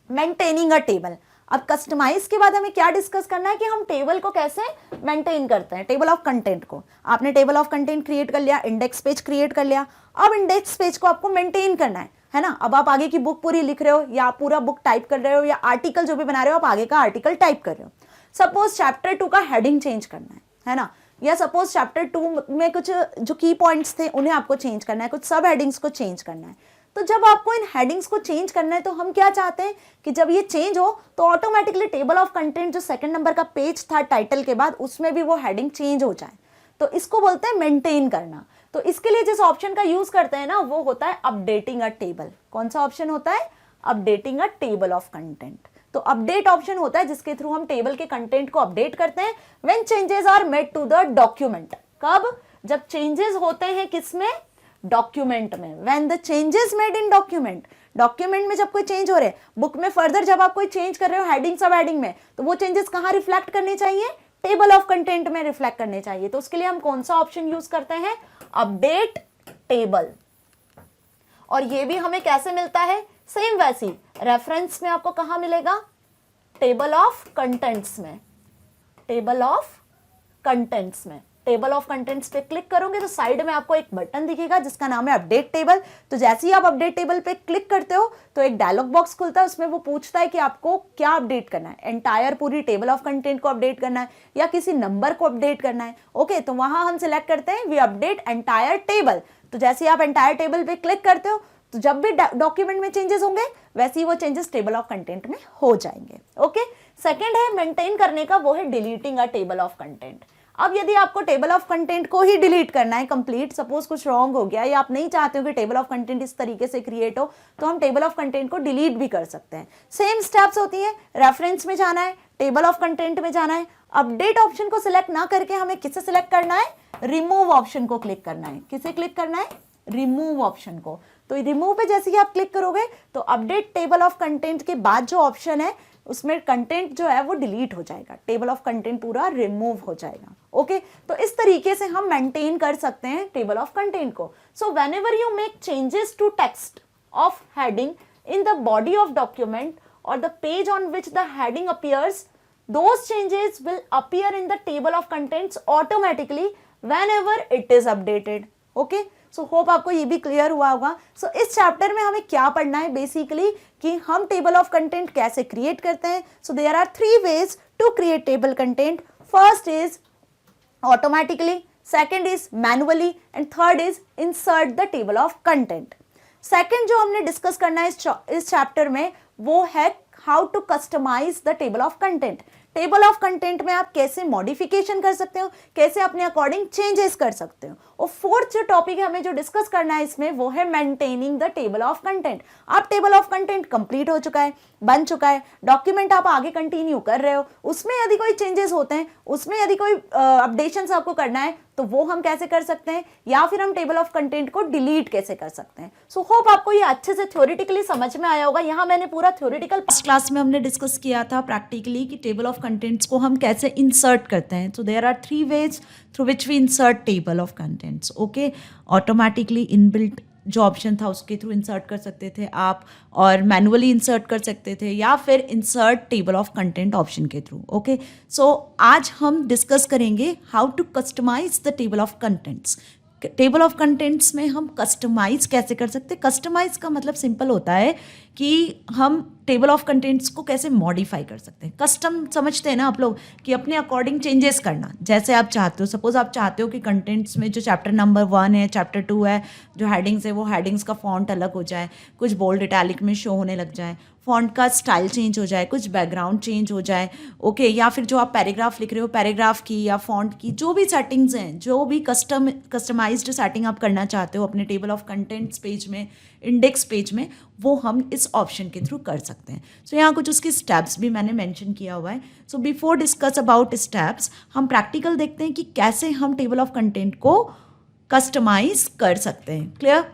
maintaining a table. अब कस्टमाइज के बाद हमें क्या डिस्कस करना है कि हम टेबल को कैसे मेंटेन करते हैं, टेबल ऑफ कंटेंट को। आपने टेबल ऑफ कंटेंट क्रिएट कर लिया, इंडेक्स पेज क्रिएट कर लिया, अब इंडेक्स पेज को आपको मेंटेन करना है ना। अब आप आगे की बुक पूरी लिख रहे हो या पूरा बुक टाइप कर रहे हो या आर्टिकल जो भी बना रहे हो आप आगे का आर्टिकल टाइप कर रहे हो। सपोज चैप्टर 2 का हेडिंग चेंज करना है ना, या सपोज चैप्टर 2 में कुछ जो की पॉइंट्स थे उन्हें आपको चेंज करना है, कुछ सब हेडिंग्स को चेंज करना है। तो जब आपको इन हेडिंग्स को चेंज करना है तो हम क्या चाहते हैं कि जब ये चेंज हो तो ऑटोमेटिकली टेबल ऑफ कंटेंट जो सेकंड नंबर का पेज था टाइटल के बाद उसमें भी वो हेडिंग चेंज हो जाए। तो इसको बोलते हैं मेंटेन करना। तो इसके लिए जिस ऑप्शन का यूज करते हैं ना वो होता है अपडेटिंग अ टेबल। कौन सा ऑप्शन होता है? Updating a table of content. तो अपडेट ऑप्शन होता है जिसके थ्रू हम टेबल के कंटेंट को अपडेट करते हैं when changes are made to the document. कब? जब चेंजेस होते हैं किसमें? डॉक्यूमेंट में। When the changes made in document, document में जब कोई चेंज हो रहे हैं, बुक में फर्दर जब आप कोई चेंज कर रहे हो हेडिंग सब हेडिंग में, तो वो चेंजेस कहां रिफ्लेक्ट करने चाहिए? टेबल ऑफ कंटेंट में रिफ्लेक्ट करने चाहिए। तो उसके लिए हम कौन सा ऑप्शन यूज करते हैं? Update table. और ये भी हमें कैसे मिलता है? सेम वैसी रेफरेंस में आपको कहां मिलेगा? टेबल ऑफ कंटेंट्स में। टेबल ऑफ कंटेंट्स में, टेबल ऑफ कंटेंट्स पे क्लिक करोगे तो साइड में आपको एक बटन दिखेगा जिसका नाम है अपडेट टेबल। तो जैसे ही आप अपडेट टेबल पे क्लिक करते हो तो एक डायलॉग बॉक्स खुलता है, उसमें वो पूछता है कि आपको क्या अपडेट करना है, एंटायर पूरी टेबल ऑफ कंटेंट को अपडेट करना है या किसी नंबर को अपडेट करना है। ओके, तो वहां हम सिलेक्ट करते हैं वी अपडेट एंटायर टेबल। तो जैसे ही आप एंटायर टेबल पे क्लिक करते हो तो जब भी डॉक्यूमेंट में चेंजेस होंगे वैसे ही वो चेंजेस टेबल ऑफ कंटेंट में हो जाएंगे। ओके, सेकंड है मेंटेन करने का, वो है deleting a table of content. अब यदि आपको टेबल ऑफ कंटेंट को ही डिलीट करना है कंप्लीट, सपोज कुछ रॉन्ग हो गया या आप नहीं चाहते हो कि टेबल ऑफ कंटेंट इस तरीके से क्रिएट हो, तो हम टेबल ऑफ कंटेंट को डिलीट भी कर सकते हैं। सेम स्टेप्स होती है, रेफरेंस में जाना है, टेबल ऑफ कंटेंट में जाना है, अपडेट ऑप्शन को सिलेक्ट ना करके हमें किसे सिलेक्ट करना है, रिमूव ऑप्शन को क्लिक करना है। किसे क्लिक करना है, रिमूव ऑप्शन को। तो रिमूव पे जैसे ही आप क्लिक करोगे तो अपडेट टेबल ऑफ कंटेंट के बाद जो ऑप्शन है उसमें कंटेंट जो है वो डिलीट हो जाएगा, टेबल ऑफ कंटेंट पूरा रिमूव हो जाएगा। ओके, तो इस तरीके से हम मेंटेन कर सकते हैं टेबल ऑफ कंटेंट को। So whenever you make changes to text of heading in the body of document or the page on which the heading appears, those changes will appear in the table of contents automatically whenever it is updated. Okay, so hope आपको ये भी clear हुआ होगा। So इस chapter में हमें क्या पढ़ना है बेसिकली कि हम टेबल ऑफ कंटेंट कैसे क्रिएट करते हैं। So there are 3 ways to create table content. First is automatically, second is manually and third is insert the table of content. Second जो हमने डिस्कस करना है इस चैप्टर में वो है how to customise the table of content. Table of content में आप कैसे मॉडिफिकेशन कर सकते हो, कैसे अपने अकॉर्डिंग चेंजेस कर सकते हो। और फोर्थ जो टॉपिक है हमें जो डिस्कस करना है इसमें वो है maintaining the table of content. आप टेबल ऑफ कंटेंट कंप्लीट हो चुका है, बन चुका है, डॉक्यूमेंट आप आगे कंटिन्यू कर रहे हो, उसमें यदि कोई चेंजेस होते हैं, उसमें यदि कोई अपडेशंस आपको करना है तो वो हम कैसे कर सकते हैं, या फिर हम टेबल ऑफ कंटेंट को डिलीट कैसे कर सकते हैं। सो होप आपको ये अच्छे से थ्योरेटिकली समझ में आया होगा। यहाँ मैंने पूरा थ्योरेटिकल क्लास में हमने डिस्कस किया था प्रैक्टिकली कि टेबल ऑफ कंटेंट्स को हम कैसे इंसर्ट करते हैं। So there are 3 ways through which we insert table of contents. Okay, automatically inbuilt जो ऑप्शन था उसके थ्रू इंसर्ट कर सकते थे आप, और मैनुअली इंसर्ट कर सकते थे, या फिर insert table of content option के थ्रू। ओके, सो आज हम डिस्कस करेंगे how to customise the table of contents. Table of contents में हम कस्टमाइज कैसे कर सकते हैं। कस्टमाइज का मतलब सिंपल होता है कि हम टेबल ऑफ कंटेंट्स को कैसे मॉडिफाई कर सकते हैं। कस्टम समझते हैं ना आप लोग कि अपने अकॉर्डिंग चेंजेस करना, जैसे आप चाहते हो। सपोज आप चाहते हो कि कंटेंट्स में जो चैप्टर नंबर 1 है, चैप्टर 2 है, जो हेडिंग्स है वो हेडिंग्स का फॉन्ट अलग हो जाए, कुछ बोल्ड इटैलिक में शो होने लग जाए, फॉन्ट का स्टाइल चेंज हो जाए, कुछ बैकग्राउंड चेंज हो जाए। ओके, या फिर जो आप पैराग्राफ लिख रहे हो पैराग्राफ की या फॉन्ट की जो भी सेटिंग्स हैं, जो भी कस्टमाइज्ड सेटिंग आप करना चाहते हो अपने टेबल ऑफ कंटेंट्स पेज में, इंडेक्स पेज में, वो हम इस ऑप्शन के थ्रू कर सकते हैं। सो यहाँ कुछ उसके स्टेप्स भी मैंने मेंशन किया हुआ है। So before discuss about steps हम प्रैक्टिकल देखते हैं कि कैसे हम टेबल ऑफ कंटेंट को कस्टमाइज कर सकते हैं। Clear?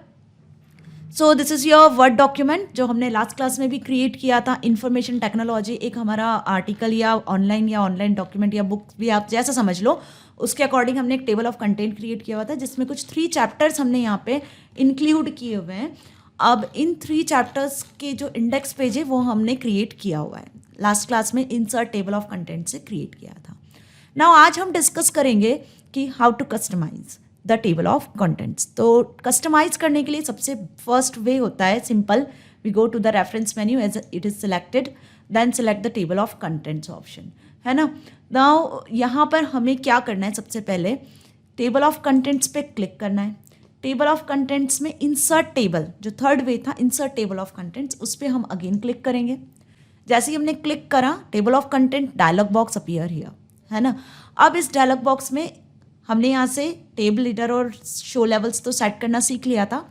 So this is your word document जो हमने लास्ट क्लास में भी क्रिएट किया था। इंफॉर्मेशन टेक्नोलॉजी एक हमारा आर्टिकल या ऑनलाइन डॉक्यूमेंट या बुक भी आप जैसा समझ लो, उसके अकॉर्डिंग हमने एक टेबल ऑफ कंटेंट क्रिएट किया हुआ था जिसमें कुछ 3 चैप्टर्स हमने यहाँ पे इंक्लूड किए हुए हैं। अब इन 3 चैप्टर्स के जो इंडेक्स पेज है वो हमने क्रिएट किया हुआ है, लास्ट क्लास में इंसर्ट टेबल ऑफ कंटेंट से क्रिएट किया था। नाउ आज हम डिस्कस करेंगे कि how to customise the table of contents. तो कस्टमाइज करने के लिए सबसे फर्स्ट वे होता है simple, we go to the reference menu as it is selected, then select the table of contents option, है ना। नाउ यहाँ पर हमें क्या करना है, सबसे पहले टेबल ऑफ कंटेंट्स पे क्लिक करना है। टेबल ऑफ कंटेंट्स में इंसर्ट टेबल जो थर्ड वे था, इंसर्ट टेबल ऑफ कंटेंट्स, उस पर हम अगेन क्लिक करेंगे। जैसे ही हमने क्लिक करा table of content dialog box appear here, है ना। अब इस डायलॉग बॉक्स में हमने यहाँ से टेबल लीडर और शो लेवल्स तो सेट करना सीख लिया था।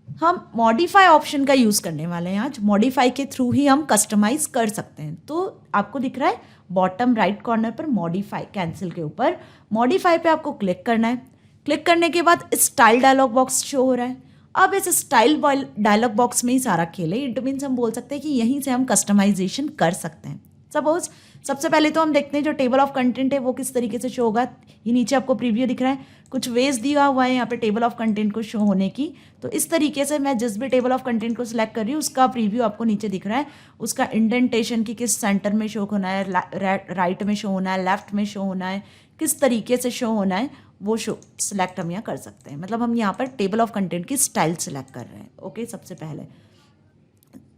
हम मॉडिफाई ऑप्शन का यूज़ करने वाले हैं आज। मॉडिफाई के थ्रू ही हम कस्टमाइज कर सकते हैं। तो आपको दिख रहा है बॉटम राइट कॉर्नर पर मॉडिफाई, कैंसिल के ऊपर मॉडिफाई पे आपको क्लिक करना है। क्लिक करने के बाद स्टाइल डायलॉग बॉक्स शो हो रहा है। अब इस स्टाइल डायलॉग बॉक्स में ही सारा खेल है। इट मीन्स हम बोल सकते हैं कि यहीं से हम कस्टमाइजेशन कर सकते हैं। सपोज सबसे पहले तो हम देखते हैं जो टेबल ऑफ कंटेंट है वो किस तरीके से शो होगा। ये नीचे आपको प्रीव्यू दिख रहा है, कुछ वेज दिया हुआ है यहाँ पे टेबल ऑफ कंटेंट को शो होने की। तो इस तरीके से मैं जिस भी टेबल ऑफ कंटेंट को सिलेक्ट कर रही हूँ उसका प्रीव्यू आपको नीचे दिख रहा है। उसका इंडेंटेशन की किस सेंटर में शो होना है, राइट में शो होना है, लेफ्ट में शो होना है, किस तरीके से शो होना है, वो शो सिलेक्ट हम यहाँ कर सकते हैं। मतलब हम यहाँ पर टेबल ऑफ कंटेंट की स्टाइल सिलेक्ट कर रहे हैं। ओके, सबसे पहले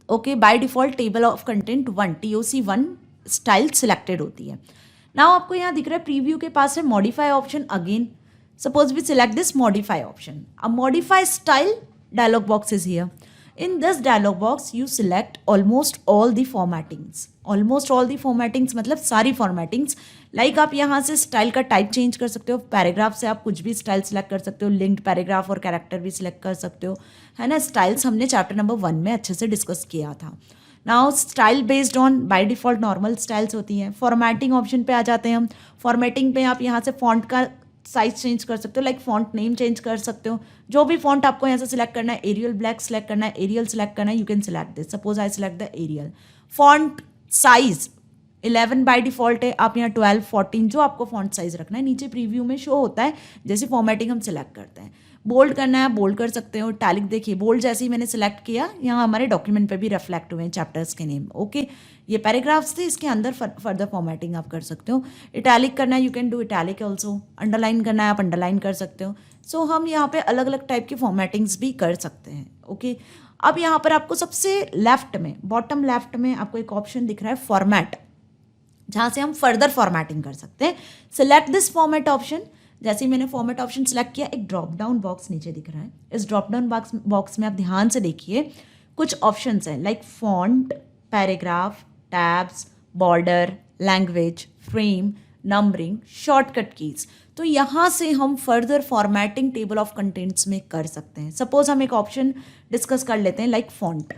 okay, by default table of content 1 TOC1 style selected होती है। नाउ आपको यहाँ दिख रहा है प्रीव्यू के पास है modify option. Again suppose we select this modify option, अब modify style dialog box is here. In this dialog box, you select almost all the formattings. Almost all the formattings मतलब सारी formattings. Like आप यहाँ से style का type change कर सकते हो, पैराग्राफ से आप कुछ भी स्टाइल सेलेक्ट कर सकते हो, लिंक्ड पैराग्राफ और कैरेक्टर भी सिलेक्ट कर सकते हो, है ना. स्टाइल्स हमने चैप्टर नंबर 1 में अच्छे से डिस्कस किया था. Now style based on by default normal styles होती हैं. फॉर्मेटिंग ऑप्शन पे आ जाते हैं हम. फॉर्मेटिंग पे आप यहाँ से फॉन्ट का साइज चेंज कर सकते हो, लाइक फॉन्ट नेम चेंज कर सकते हो. जो भी फॉन्ट आपको यहाँ से सिलेक्ट करना है, एरियल ब्लैक सिलेक्ट करना है, एरियल सिलेक्ट करना है, you can select this. Suppose I select the Arial. Font size 11 by default है, आप यहाँ 12 14 जो आपको फॉन्ट साइज रखना है नीचे प्रीव्यू में शो होता है जैसे फॉर्मेटिंग हम सिलेक्ट करते हैं. बोल्ड करना है बोल्ड कर सकते हो. इटैलिक देखिए बोल्ड जैसे ही मैंने सेलेक्ट किया यहाँ हमारे डॉक्यूमेंट पे भी रिफ्लेक्ट हुए हैं चैप्टर्स के नेम. ओके, ये पैराग्राफ्स थे, इसके अंदर फर्दर फॉर्मेटिंग आप कर सकते हो. इटैलिक करना है, you can do italic also. Underline करना है, आप अंडरलाइन कर सकते हो. सो हम यहाँ पे अलग अलग टाइप की फॉर्मेटिंग्स भी कर सकते हैं. ओके, अब यहाँ पर आपको सबसे लेफ्ट में, बॉटम लेफ्ट में आपको एक ऑप्शन दिख रहा है फॉर्मेट, जहाँ से हम फर्दर फॉर्मेटिंग कर सकते हैं. Select this format option. जैसे ही मैंने फॉर्मेट ऑप्शन सेलेक्ट किया, एक ड्रॉप डाउन बॉक्स नीचे दिख रहा है. इस ड्रॉप डाउन बॉक्स में आप ध्यान से देखिए कुछ ऑप्शंस हैं, like font, paragraph, tabs, border, language, frame, numbering, shortcut keys. तो यहाँ से हम further formatting table of contents में कर सकते हैं. सपोज हम एक ऑप्शन डिस्कस कर लेते हैं, like font.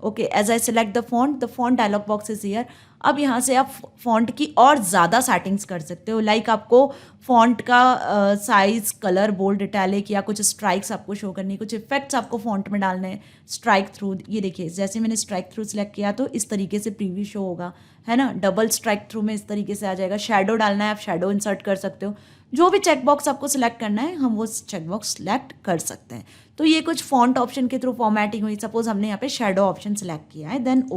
Okay, as I select the font dialog box is here. अब यहाँ से आप फॉन्ट की और ज़्यादा सेटिंग्स कर सकते हो, लाइक आपको फॉन्ट का साइज, कलर, बोल्ड, इटैलिक या कुछ स्ट्राइक्स आपको शो करनी, कुछ इफेक्ट्स आपको फॉन्ट में डालने हैं. स्ट्राइक थ्रू, ये देखिए जैसे मैंने स्ट्राइक थ्रू सेलेक्ट किया तो इस तरीके से प्रीव्यू शो होगा, है ना. डबल स्ट्राइक थ्रू में इस तरीके से आ जाएगा. शैडो डालना है, आप शैडो इंसर्ट कर सकते हो. जो भी चेक बॉक्स आपको सिलेक्ट करना है हम वो चेक बॉक्स सिलेक्ट कर सकते हैं. तो ये कुछ फॉन्ट ऑप्शन के थ्रू फॉर्मेटिंग हुई. सपोज हमने यहाँ पे शैडो ऑप्शन सिलेक्ट किया है, देन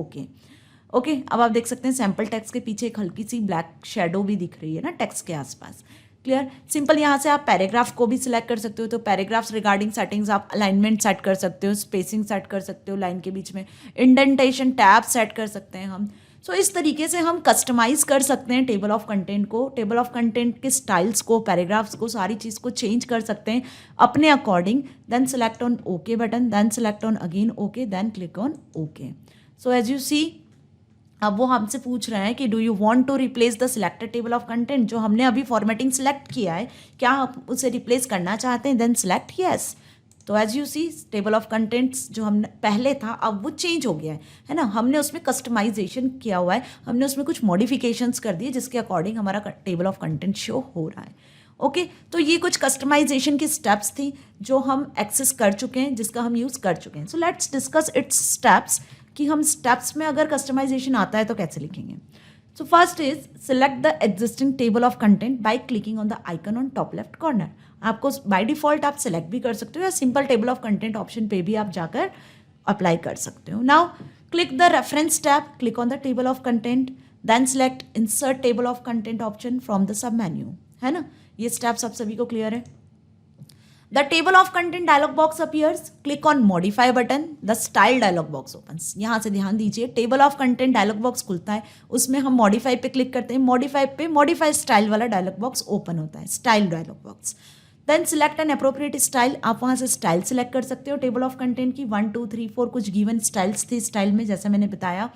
ओके, अब आप देख सकते हैं सैम्पल टेक्स्ट के पीछे एक हल्की सी ब्लैक शैडो भी दिख रही है ना टेक्स्ट के आसपास. क्लियर. सिंपल. यहाँ से आप पैराग्राफ को भी सिलेक्ट कर सकते हो. तो पैराग्राफ्स रिगार्डिंग सेटिंग्स आप अलाइनमेंट सेट कर सकते हो, स्पेसिंग सेट कर सकते हो लाइन के बीच में, इंडेंटेशन टैब सेट कर सकते हैं हम. सो इस तरीके से हम कस्टमाइज कर सकते हैं टेबल ऑफ कंटेंट को, टेबल ऑफ कंटेंट के स्टाइल्स को, पैराग्राफ्स को, सारी चीज़ को चेंज कर सकते हैं अपने according. Then select on okay button, then select on again okay, then click on okay. So as you see, अब वो हमसे पूछ रहे हैं कि do you want to replace the selected table of content. जो हमने अभी फॉर्मेटिंग सिलेक्ट किया है, क्या आप उसे रिप्लेस करना चाहते हैं, देन सेलेक्ट यस. तो as you see, table of contents जो हमने पहले था अब वो चेंज हो गया है ना. हमने उसमें कस्टमाइजेशन किया हुआ है, हमने उसमें कुछ मॉडिफिकेशंस कर दिए जिसके अकॉर्डिंग हमारा टेबल ऑफ कंटेंट शो हो रहा है. ओके, तो ये कुछ कस्टमाइजेशन की स्टेप्स थी जो हम एक्सेस कर चुके हैं, जिसका हम यूज़ कर चुके हैं. So let's discuss it's steps कि हम स्टेप्स में अगर कस्टमाइजेशन आता है तो कैसे लिखेंगे. So first is select the existing table of content by clicking on the icon on top left corner. आपको बाय डिफॉल्ट आप सिलेक्ट भी कर सकते हो या simple table of content option पे भी आप जाकर अप्लाई कर सकते हो. Now click the reference tab, click on the table of content, then select insert table of content option from the sub menu, है ना. ये स्टेप्स आप सभी को क्लियर है. The table of content dialog box appears. Click on modify button. The style dialog box opens. यहाँ से ध्यान दीजिए, table of content dialog box खुलता है, उसमें हम modify पे क्लिक करते हैं. modify पे modify style वाला dialog box open होता है, style dialog box. Then select an appropriate style. आप वहाँ से style select कर सकते हो table of content की. 1 2 3 4 कुछ given styles थे style में, जैसा मैंने बताया.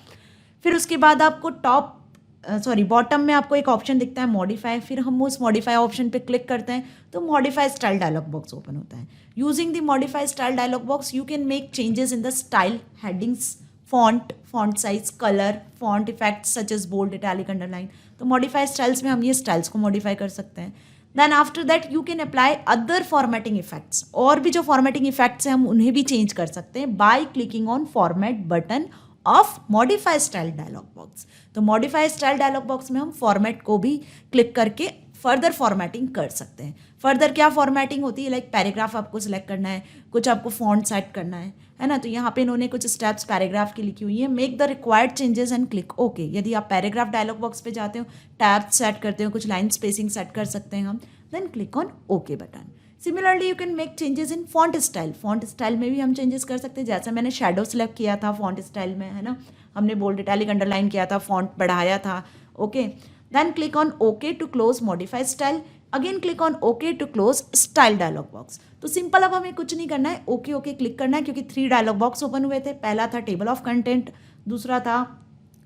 फिर उसके बाद आपको बॉटम में आपको एक ऑप्शन दिखता है मॉडिफाई. फिर हम उस मॉडिफाई ऑप्शन पे क्लिक करते हैं तो modify style dialog box open होता है. Using the modify style dialog box you can make changes in the style, headings, font size, colour, font effects such as bold, italic, underline. तो modify styles में हम ये styles को modify कर सकते हैं. Then after that you can apply other formatting effects. और भी जो फॉर्मेटिंग इफेक्ट्स हैं हम उन्हें भी चेंज कर सकते हैं by clicking on format button of modify style dialog box. तो मॉडिफाई स्टाइल डायलॉग बॉक्स में हम फॉर्मेट को भी क्लिक करके फर्दर फॉर्मेटिंग कर सकते हैं. फर्दर क्या फॉर्मेटिंग होती है, लाइक पैराग्राफ आपको सिलेक्ट करना है, कुछ आपको फॉन्ट सेट करना है ना. तो यहाँ पे इन्होंने कुछ स्टेप्स पैराग्राफ की लिखी हुई है. Make the required changes and click okay. यदि आप पैराग्राफ डायलॉग बॉक्स पे जाते हो, टैब सेट करते हो, कुछ लाइन स्पेसिंग सेट कर सकते हैं हम, then click on okay button. Similarly you can make changes in font style. Font style में भी हम चेंजेस कर सकते हैं, जैसा मैंने शैडो सेलेक्ट किया था फॉन्ट स्टाइल में, है ना. हमने बोल्ड, इटैलिक, अंडरलाइन किया था, फॉन्ट बढ़ाया था. Okay, then click on okay to close modify style. Again click on okay to close style dialog box. तो सिंपल, अब हमें कुछ नहीं करना है, ओके ओके क्लिक करना है, क्योंकि 3 डायलॉग बॉक्स ओपन हुए थे। पहला था टेबल ऑफ कंटेंट, दूसरा था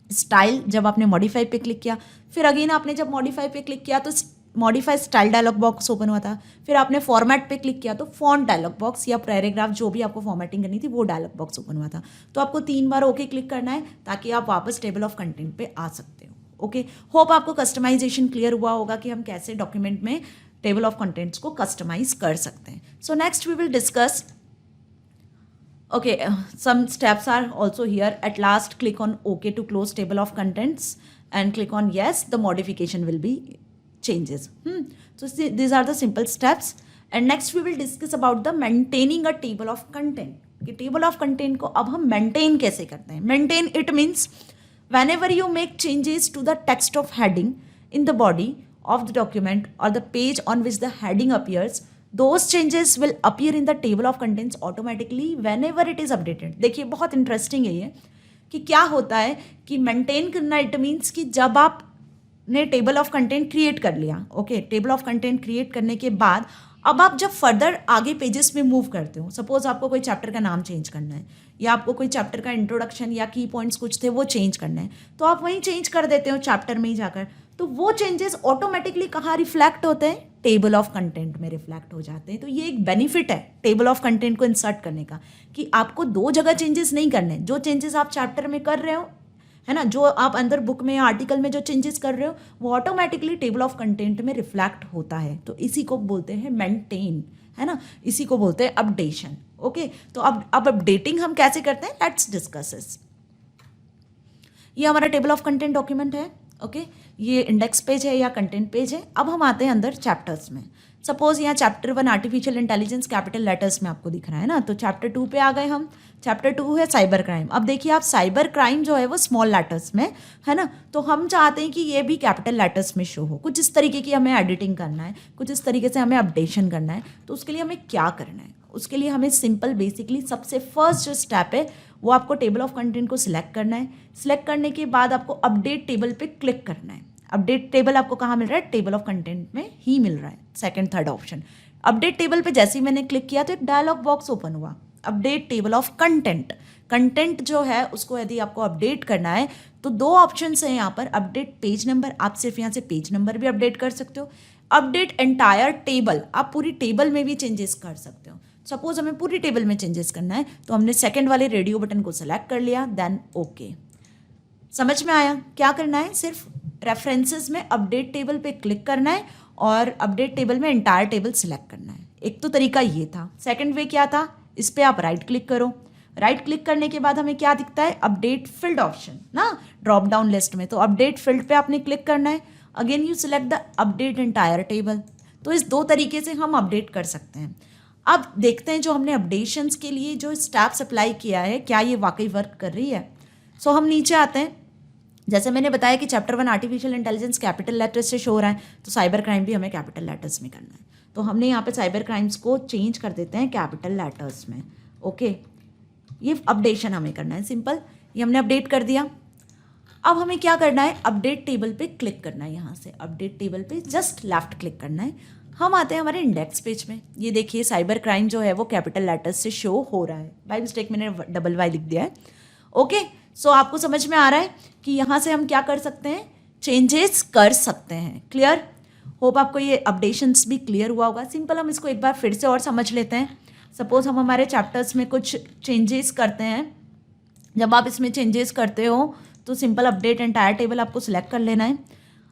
स्टाइल, जब आपने मॉडिफाई पे क्लिक किया, फिर अगेन आपने जब मॉडिफाई पे क्लिक किया तो modify style dialog box open हुआ था, फिर आपने फॉर्मेट पे क्लिक किया तो फॉन्ट डायलॉग बॉक्स या पैराग्राफ जो भी आपको फॉर्मेटिंग करनी थी वो डायलॉग बॉक्स ओपन हुआ था। तो आपको 3 बार ओके क्लिक करना है ताकि आप वापस टेबल ऑफ कंटेंट पे आ सकते हो। ओके, होप आपको कस्टमाइजेशन क्लियर हुआ होगा कि हम कैसे डॉक्यूमेंट में टेबल ऑफ कंटेंट्स को कस्टमाइज कर सकते हैं। So next we will discuss, okay, some steps are also here. At last click on OK to close table of contents and click on yes, the modification will be changes. So these are the simple steps, and next we will discuss about the maintaining a table of content. कि table of content को अब हम maintain कैसे करते हैं। Maintain it means whenever you make changes to the text of heading in the body of the document or the page on which the heading appears, those changes will appear in the table of contents automatically whenever it is updated. देखिए बहुत interesting है ये कि क्या होता है कि maintain करना, इट मीन्स कि जब आपने टेबल ऑफ कंटेंट क्रिएट कर लिया, okay, table of content create करने के बाद अब आप जब फर्दर आगे पेजेस में मूव करते हो, सपोज आपको कोई चैप्टर का नाम चेंज करना है या आपको कोई चैप्टर का इंट्रोडक्शन या की पॉइंट्स कुछ थे वो चेंज करना है, तो आप वहीं चेंज कर देते हो चैप्टर में ही जाकर। तो वो चेंजेस ऑटोमेटिकली कहाँ रिफ्लेक्ट होते हैं, टेबल ऑफ कंटेंट में रिफ्लेक्ट हो जाते हैं। तो ये एक बेनिफिट है टेबल ऑफ कंटेंट को इंसर्ट करने का कि आपको 2 जगह चेंजेस नहीं करने। जो चेंजेस आप चैप्टर में कर रहे हो, है ना, जो आप अंदर बुक में या आर्टिकल में जो चेंजेस कर रहे हो वो ऑटोमेटिकली टेबल ऑफ कंटेंट में रिफ्लेक्ट होता है। तो इसी को बोलते हैं मेंटेन, है ना, इसी को बोलते हैं अपडेशन। ओके, तो अब अपडेटिंग हम कैसे करते हैं, लेट्स डिस्कस इस। ये हमारा टेबल ऑफ कंटेंट डॉक्यूमेंट है। ओके, ये इंडेक्स पेज है या कंटेंट पेज है। अब हम आते हैं अंदर चैप्टर्स में। सपोज यहाँ chapter 1 artificial intelligence capital letters में आपको दिख रहा है ना, तो चैप्टर 2 पे आ गए हम। चैप्टर 2 है साइबर क्राइम। अब देखिए आप, साइबर क्राइम जो है वो स्मॉल लेटर्स में है ना, तो हम चाहते हैं कि ये भी कैपिटल लेटर्स में शो हो। कुछ इस तरीके की हमें एडिटिंग करना है, कुछ इस तरीके से हमें अपडेशन करना है। तो उसके लिए हमें क्या करना है, उसके लिए हमें सिंपल बेसिकली सबसे फर्स्ट जो स्टेप है वो आपको टेबल ऑफ कंटेंट को सिलेक्ट करना है। सिलेक्ट करने के बाद आपको अपडेट टेबल पे क्लिक करना है। अपडेट टेबल आपको कहाँ मिल रहा है, टेबल ऑफ कंटेंट में ही मिल रहा है, second third option. Update table पे जैसे ही मैंने क्लिक किया तो एक डायलॉग बॉक्स ओपन हुआ, update table of content. Content जो है उसको यदि आपको अपडेट करना है तो 2 ऑप्शन हैं यहाँ पर, अपडेट पेज नंबर, आप सिर्फ यहाँ से पेज नंबर भी अपडेट कर सकते हो। अपडेट एंटायर टेबल, आप पूरी टेबल में भी चेंजेस कर सकते हो। सपोज हमें पूरी टेबल में चेंजेस करना है तो हमने सेकंड वाले रेडियो बटन को सेलेक्ट कर लिया, देन ओके। समझ में आया क्या करना है, सिर्फ रेफरेंसेस में अपडेट टेबल पे क्लिक करना है और अपडेट टेबल में एंटायर टेबल सिलेक्ट करना है। एक तो तरीका ये था। सेकंड वे क्या था, इस पर आप राइट क्लिक करो। राइट क्लिक करने के बाद हमें क्या दिखता है, अपडेट फील्ड ऑप्शन ना, ड्रॉप डाउन लिस्ट में। तो अपडेट फील्ड पे आपने क्लिक करना है, again you select the update entire table. तो इस 2 तरीके से हम अपडेट कर सकते हैं। अब देखते हैं जो हमने अपडेशंस के लिए जो स्टेप्स अप्लाई किया है क्या ये वाकई वर्क कर रही है। सो हम नीचे आते हैं। जैसे मैंने बताया कि chapter 1 artificial intelligence capital letters से शो हो रहा है, तो साइबर क्राइम भी हमें कैपिटल लेटर्स में करना है। तो हमने यहाँ पे साइबर क्राइम्स को चेंज कर देते हैं कैपिटल लेटर्स में। ओके, ये अपडेशन हमें करना है सिंपल, ये हमने अपडेट कर दिया। अब हमें क्या करना है, अपडेट टेबल पे क्लिक करना है। यहाँ से अपडेट टेबल पे जस्ट लेफ्ट क्लिक करना है। हम आते हैं हमारे इंडेक्स पेज में। ये देखिए साइबर क्राइम जो है वो कैपिटल लेटर्स से शो हो रहा है, बाय मिस्टेक मैंने डबल वाई लिख दिया है। ओके, सो आपको समझ में आ रहा है कि यहाँ से हम क्या कर सकते हैं, चेंजेस कर सकते हैं। क्लियर, होप आपको ये अपडेशंस भी क्लियर हुआ होगा। सिंपल हम इसको एक बार फिर से और समझ लेते हैं। सपोज हम हमारे चैप्टर्स में कुछ चेंजेस करते हैं। जब आप इसमें चेंजेस करते हो तो सिंपल अपडेट एंटायर टेबल आपको सिलेक्ट कर लेना है।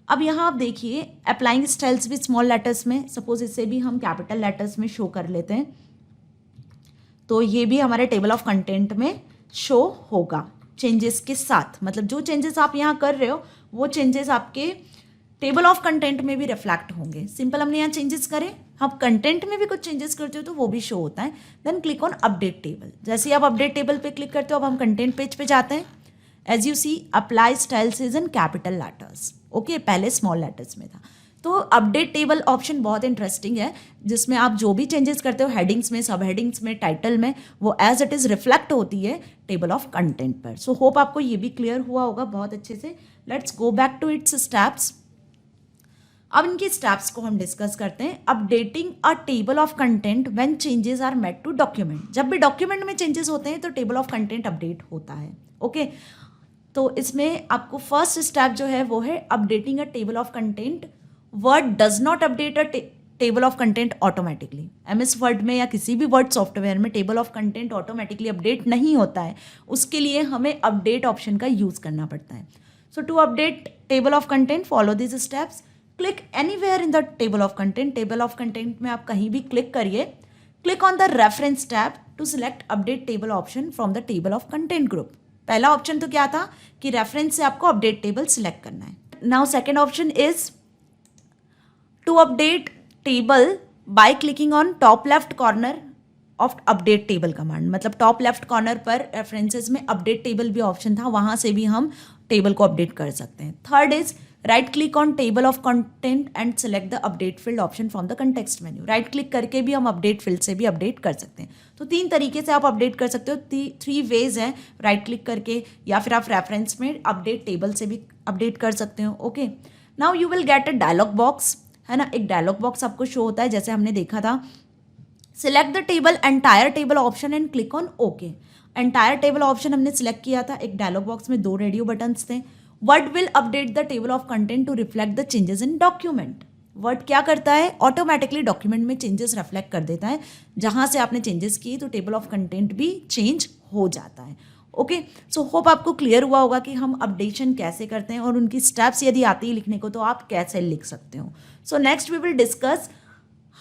अब यहाँ आप देखिए अप्लाइंग स्टाइल्स भी स्मॉल लेटर्स में, सपोज इसे भी हम कैपिटल लेटर्स में शो कर लेते हैं तो ये भी हमारे टेबल ऑफ कंटेंट में शो होगा चेंजेस के साथ। मतलब जो चेंजेस आप यहाँ कर रहे हो वो चेंजेस आपके टेबल ऑफ कंटेंट में भी रिफ्लेक्ट होंगे। सिंपल हमने यहाँ चेंजेस करे, आप कंटेंट में भी कुछ चेंजेस करते हो तो वो भी शो होता है। Then click on update table. जैसे ही आप अपडेट टेबल पे क्लिक करते हो अब हम कंटेंट पेज पे जाते हैं। As you see apply styles is in capital letters. Okay, पहले स्मॉल लेटर्स में था। तो अपडेट टेबल ऑप्शन बहुत इंटरेस्टिंग है, जिसमें आप जो भी चेंजेस करते हो हेडिंग्स में, सब हेडिंग्स में, टाइटल में, वो एज इट इज़ रिफ्लेक्ट होती है टेबल ऑफ कंटेंट पर। सो होप आपको ये भी क्लियर हुआ होगा बहुत अच्छे से। Let's go back to its steps. अब इनके स्टेप्स को हम डिस्कस करते हैं। Updating a table of content when changes are made to document. जब भी डॉक्यूमेंट में चेंजेस होते हैं तो टेबल ऑफ कंटेंट अपडेट होता है। ओके, तो इसमें आपको फर्स्ट स्टेप जो है वो है updating a table of content. Word does not update a table of content automatically. MS word में या किसी भी वर्ड सॉफ्टवेयर में table of content automatically update नहीं होता है, उसके लिए हमें अपडेट ऑप्शन का यूज़ करना पड़ता है। So to update table of content follow this steps. Click anywhere in the table of content. Table of content में आप कहीं भी क्लिक करिए। Click on the reference tab to select update table option from the table of content group. पहला option तो क्या था कि रेफरेंस से आपको अपडेट टेबल सिलेक्ट करना है। Now second option is to update table by clicking on top left corner of update table command. मतलब टॉप लेफ्ट कॉर्नर पर रेफरेंसेस में अपडेट टेबल भी ऑप्शन था, वहां से भी हम टेबल को अपडेट कर सकते हैं। Third is right click on table of content and select the update field option from the context menu. Right click करके भी हम अपडेट फील्ड से भी अपडेट कर सकते हैं। तो 3 तरीके से आप अपडेट कर सकते हो। 3 वेज हैं, राइट क्लिक करके, या फिर आप रेफरेंस में अपडेट टेबल से भी अपडेट कर सकते हो। Okay, now you will get a dialog box, है ना। एक डायलॉग बॉक्स आपको शो होता है जैसे हमने देखा था। Select the table entire table option and click on okay. Entire table option हमने सिलेक्ट किया था। एक डायलॉग बॉक्स में 2 रेडियो बटन्स थे। Word will update the table of content to reflect the changes in document. Word क्या करता है, automatically document में चेंजेस रिफ्लेक्ट कर देता है। जहां से आपने चेंजेस किए तो टेबल ऑफ कंटेंट भी चेंज हो जाता है। ओके, सो होप आपको क्लियर हुआ होगा कि हम अपडेशन कैसे करते हैं और उनकी स्टेप्स यदि आती है लिखने को तो आप कैसे लिख सकते हो। So next we will discuss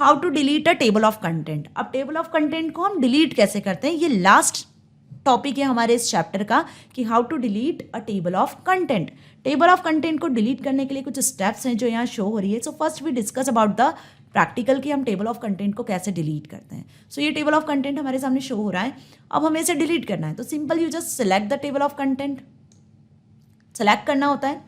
how to delete a table of content. अब टेबल ऑफ कंटेंट को हम डिलीट कैसे करते हैं, ये लास्ट टॉपिक है हमारे इस चैप्टर का कि how to delete a table of content. Table of content को डिलीट करने के लिए कुछ स्टेप्स हैं जो यहाँ शो हो रही है। So first we discuss about the practical कि हम टेबल ऑफ कंटेंट को कैसे डिलीट करते हैं। सो ये टेबल ऑफ कंटेंट हमारे सामने शो हो रहा है। अब हमें इसे डिलीट करना है तो simple you just select the table of content. Select करना होता है।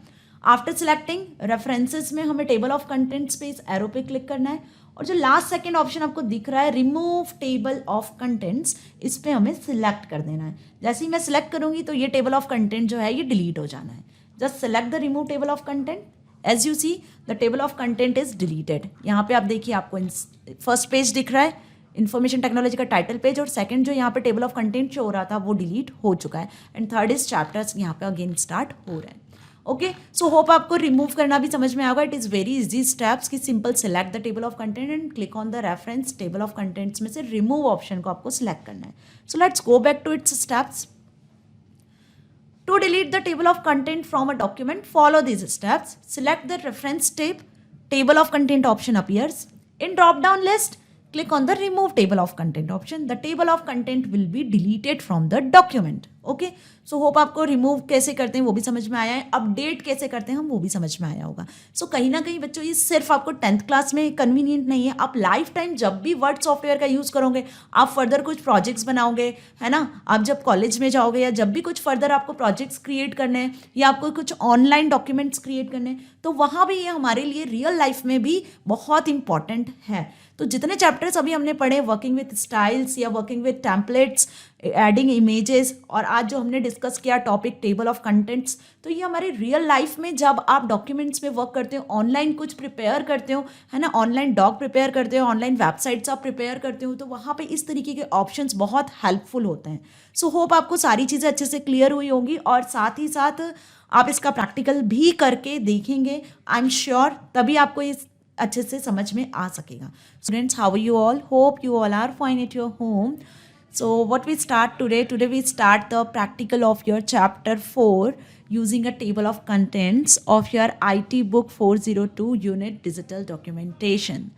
आफ्टर सिलेक्टिंग रेफरेंसेस में हमें टेबल ऑफ कंटेंट्स पे इस एरो पे क्लिक करना है और जो लास्ट सेकंड ऑप्शन आपको दिख रहा है रिमूव टेबल ऑफ कंटेंट्स, इस पे हमें सिलेक्ट कर देना है। जैसे ही मैं सिलेक्ट करूंगी तो ये टेबल ऑफ कंटेंट जो है ये डिलीट हो जाना है। Just select the remove table of content. As you see the table of content is deleted. यहाँ पे आप देखिए आपको फर्स्ट पेज दिख रहा है इन्फॉर्मेशन टेक्नोलॉजी का टाइटल पेज, और सेकंड जो यहाँ पे टेबल ऑफ कंटेंट शो हो रहा था वो डिलीट हो चुका है। एंड थर्ड इज चैप्टर्स यहाँ पे अगेन स्टार्ट हो रहा है। ओके, सो होप आपको रिमूव करना भी समझ में आएगा। It is very easy steps कि simple select the table of content and click on the reference. Table of contents में से रिमूव ऑप्शन को आपको सिलेक्ट करना है। So let's go back to its steps. To delete the table of content from a document, follow these steps. Select the reference tab. Table of content option appears. In drop-down list, click on the remove table of content option. The table of content will be deleted from the document. Okay, so hope आपको remove कैसे करते हैं वो भी समझ में आया है, अपडेट कैसे करते हैं हम वो भी समझ में आया होगा। सो कहीं ना कहीं बच्चों ये सिर्फ आपको 10th क्लास में कन्वीनियंट नहीं है, आप लाइफ टाइम जब भी वर्ड सॉफ्टवेयर का यूज़ करोगे, आप फर्दर कुछ प्रोजेक्ट्स बनाओगे, है ना, आप जब कॉलेज में जाओगे या जब भी कुछ फर्दर आपको प्रोजेक्ट्स क्रिएट करने हैं या आपको कुछ ऑनलाइन डॉक्यूमेंट्स क्रिएट करने हैं तो वहाँ भी ये हमारे लिए रियल लाइफ में भी बहुत इंपॉर्टेंट है। तो जितने चैप्टर्स अभी हमने पढ़े वर्किंग विथ स्टाइल्स या working with templates, adding images, और आज जो हमने डिस्कस किया टॉपिक टेबल ऑफ कंटेंट्स, तो ये हमारे रियल लाइफ में जब आप डॉक्यूमेंट्स में वर्क करते हो, ऑनलाइन कुछ प्रिपेयर करते हो, है ना, ऑनलाइन डॉक प्रिपेयर करते हो, ऑनलाइन वेबसाइट्स आप प्रिपेयर करते हो, तो वहाँ पे इस तरीके के ऑप्शंस बहुत हेल्पफुल होते हैं। सो होप आपको सारी चीज़ें अच्छे से क्लियर हुई होंगी और साथ ही साथ आप इसका प्रैक्टिकल भी करके देखेंगे, आई एम श्योर, तभी आपको इस अच्छे से समझ में आ सकेगा। Students, how are you all? Hope you all are fine at your home. So what we start today? Today we start the practical of your chapter 4 using a table of contents of your IT book 402 unit digital documentation.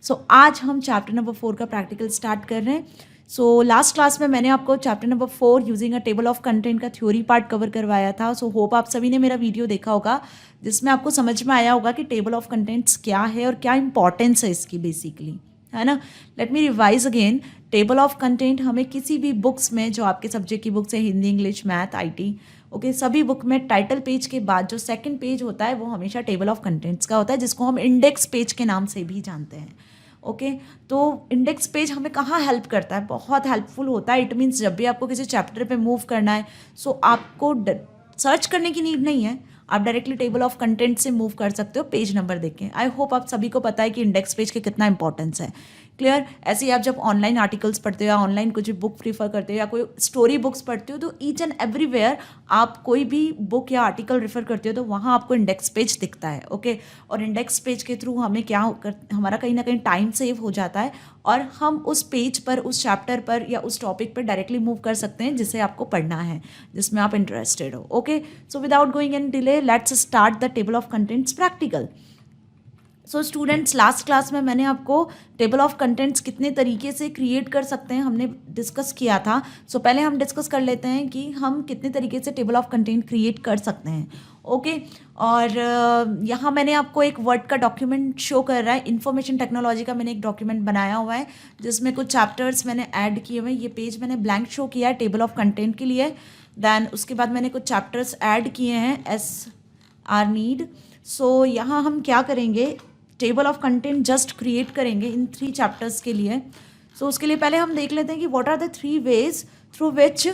So आज हम chapter number 4 का practical start कर रहे हैं. So last class में मैंने आपको chapter number 4 using a table of content का theory part cover करवाया था. So hope आप सभी ने मेरा वीडियो देखा होगा जिसमें आपको समझ में आया होगा कि table of contents क्या है और क्या importance है इसकी बेसिकली, है ना. Let me revise again. Table of content हमें किसी भी बुक्स में जो आपके सब्जेक्ट की बुक्स है, Hindi, English, math, IT, okay, सभी बुक में टाइटल पेज के बाद जो सेकंड पेज होता है वो हमेशा टेबल ऑफ कंटेंट्स का होता है, जिसको हम इंडेक्स पेज के नाम से भी जानते हैं. ओके, तो इंडेक्स पेज हमें कहाँ हेल्प करता है? बहुत हेल्पफुल होता है. इट मीन्स जब भी आपको किसी चैप्टर पे मूव करना है, सो आपको सर्च करने की नीड नहीं है, आप डायरेक्टली टेबल ऑफ कंटेंट से मूव कर सकते हो पेज नंबर देख के। आई होप आप सभी को पता है कि इंडेक्स पेज के कितना इंपॉर्टेंस है। क्लियर? ऐसे ही आप जब ऑनलाइन आर्टिकल्स पढ़ते हो या ऑनलाइन कुछ भी बुक प्रीफर करते हो या कोई स्टोरी बुक्स पढ़ते हो, तो ईच एंड एवरीवेयर आप कोई भी बुक या आर्टिकल रेफर करते हो तो वहाँ आपको इंडेक्स पेज दिखता है। ओके, और इंडेक्स पेज के थ्रू हमें क्या हमारा कहीं ना कहीं टाइम सेव हो जाता है और हम उस पेज पर, उस चैप्टर पर या उस टॉपिक पर डायरेक्टली मूव कर सकते हैं जिसे आपको पढ़ना है, जिसमें आप इंटरेस्टेड हो। Okay, so without going in delay let's start the table of contents practical. So students, last class में मैंने आपको टेबल ऑफ कंटेंट्स कितने तरीके से क्रिएट कर सकते हैं हमने डिस्कस किया था। सो पहले हम डिस्कस कर लेते हैं कि हम कितने तरीके से टेबल ऑफ कंटेंट क्रिएट कर सकते हैं। ओके, और यहाँ मैंने आपको एक वर्ड का डॉक्यूमेंट शो कर रहा है। इंफॉर्मेशन टेक्नोलॉजी का मैंने एक डॉक्यूमेंट बनाया हुआ है जिसमें कुछ चैप्टर्स मैंने ऐड किए हुए हैं। ये पेज मैंने ब्लैंक शो किया है टेबल ऑफ कंटेंट के लिए। देन उसके बाद मैंने कुछ चैप्टर्स ऐड किए हैं एस आर नीड। सो यहाँ हम क्या करेंगे, table of content just create करेंगे इन 3 चैप्टर्स के लिए। सो उसके लिए पहले हम देख लेते हैं कि what are the 3 ways through which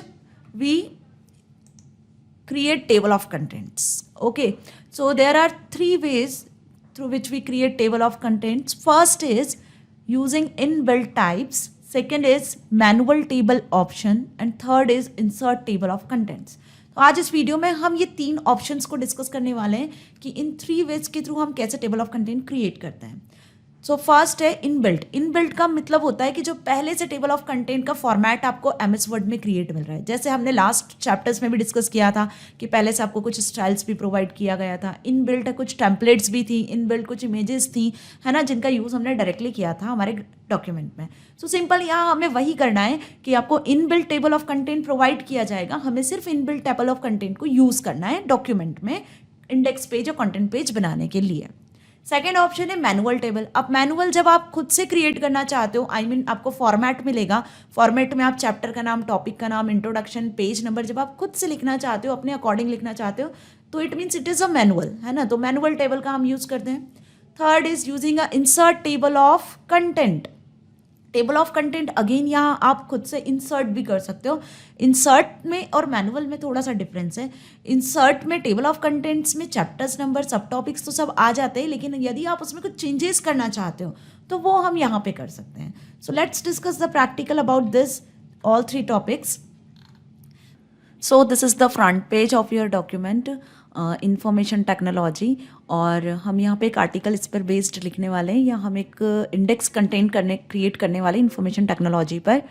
we create table of contents. Okay, so there are 3 ways through which we create table of contents. First is using inbuilt types, second is manual table option, and third is insert table of contents. तो आज इस video में हम ये 3 options को discuss करने वाले हैं कि इन 3 वेज के थ्रू हम कैसे टेबल ऑफ कंटेंट क्रिएट करते हैं। सो फर्स्ट है इनबिल्ट। इनबिल्ट का मतलब होता है कि जो पहले से टेबल ऑफ कंटेंट का फॉर्मेट आपको एमएस वर्ड में क्रिएट मिल रहा है। जैसे हमने लास्ट चैप्टर्स में भी डिस्कस किया था कि पहले से आपको कुछ स्टाइल्स भी प्रोवाइड किया गया था। इनबिल्ट कुछ टेम्पलेट्स भी थी, इनबिल्ट कुछ इमेजेस थी, है ना, जिनका यूज़ हमने डायरेक्टली किया था हमारे डॉक्यूमेंट में। सो सिंपल यहाँ हमें वही करना है कि आपको inbuilt table of content provide किया जाएगा, हमें सिर्फ इनबिल्ट टेबल ऑफ कंटेंट को यूज़ करना है डॉक्यूमेंट में इंडेक्स पेज और कंटेंट पेज बनाने के लिए। सेकेंड ऑप्शन है मैनुअल टेबल। अब मैनुअल जब आप खुद से क्रिएट करना चाहते हो, आई मीन आपको फॉर्मेट मिलेगा, फॉर्मेट में आप चैप्टर का नाम, टॉपिक का नाम, इंट्रोडक्शन, पेज नंबर जब आप खुद से लिखना चाहते हो, अपने अकॉर्डिंग लिखना चाहते हो, तो it means it is a manual, है ना। तो मैनुअल टेबल का हम यूज़ करते हैं। Third is using a insert table of content. Table of content again यहाँ आप खुद से इंसर्ट भी कर सकते हो। इंसर्ट में और मैनुअल में थोड़ा सा डिफरेंस है। इंसर्ट में टेबल ऑफ कंटेंट्स में चैप्टर्स नंबर, सब टॉपिक्स तो सब आ जाते हैं, लेकिन यदि आप उसमें कुछ चेंजेस करना चाहते हो तो वो हम यहाँ पे कर सकते हैं। So let's discuss the practical about this all 3 topics. So this is the front page of your document, information technology, और हम यहाँ पे एक आर्टिकल इस पर बेस्ड लिखने वाले हैं या हम एक इंडेक्स कंटेंट क्रिएट करने वाले इंफॉर्मेशन टेक्नोलॉजी पर।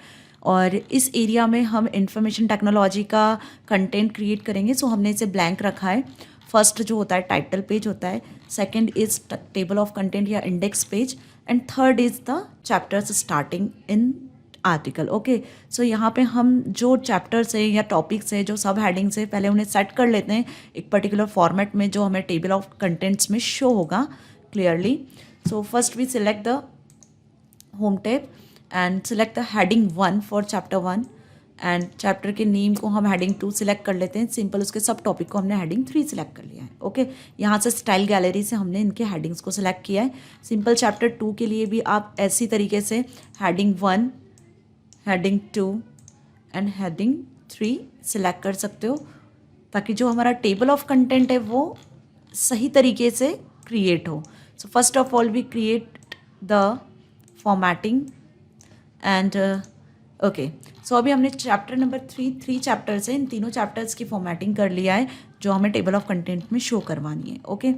और इस एरिया में हम इंफॉर्मेशन टेक्नोलॉजी का कंटेंट क्रिएट करेंगे। सो हमने इसे ब्लैंक रखा है। फर्स्ट जो होता है टाइटल पेज होता है, second is table of content या index page, and third is the chapters starting in article. Okay, so यहाँ पे हम जो चैप्टर्स है या टॉपिक्स है, जो सब हेडिंग्स है, पहले उन्हें सेट कर लेते हैं एक पर्टिकुलर फॉर्मेट में जो हमें टेबल ऑफ कंटेंट्स में शो होगा clearly. So first we select the home tab and select the heading 1 for chapter 1, and chapter के नेम को हम हेडिंग 2 सिलेक्ट कर लेते हैं। सिंपल उसके सब टॉपिक को हमने हेडिंग 3 सिलेक्ट कर लिया है। ओके, यहाँ से स्टाइल गैलरी से हमने इनके हेडिंग्स को सिलेक्ट किया है। सिंपल चैप्टर 2 के लिए भी आप ऐसी तरीके से heading 1, heading 2 and heading 3 select कर सकते हो, ताकि जो हमारा टेबल ऑफ कंटेंट है वो सही तरीके से क्रिएट हो। So first of all we create the formatting and okay, so अभी हमने चैप्टर नंबर 3 चैप्टर्स है, इन तीनों चैप्टर्स की फॉर्मेटिंग कर लिया है जो हमें टेबल ऑफ कंटेंट में शो करवानी है। Okay,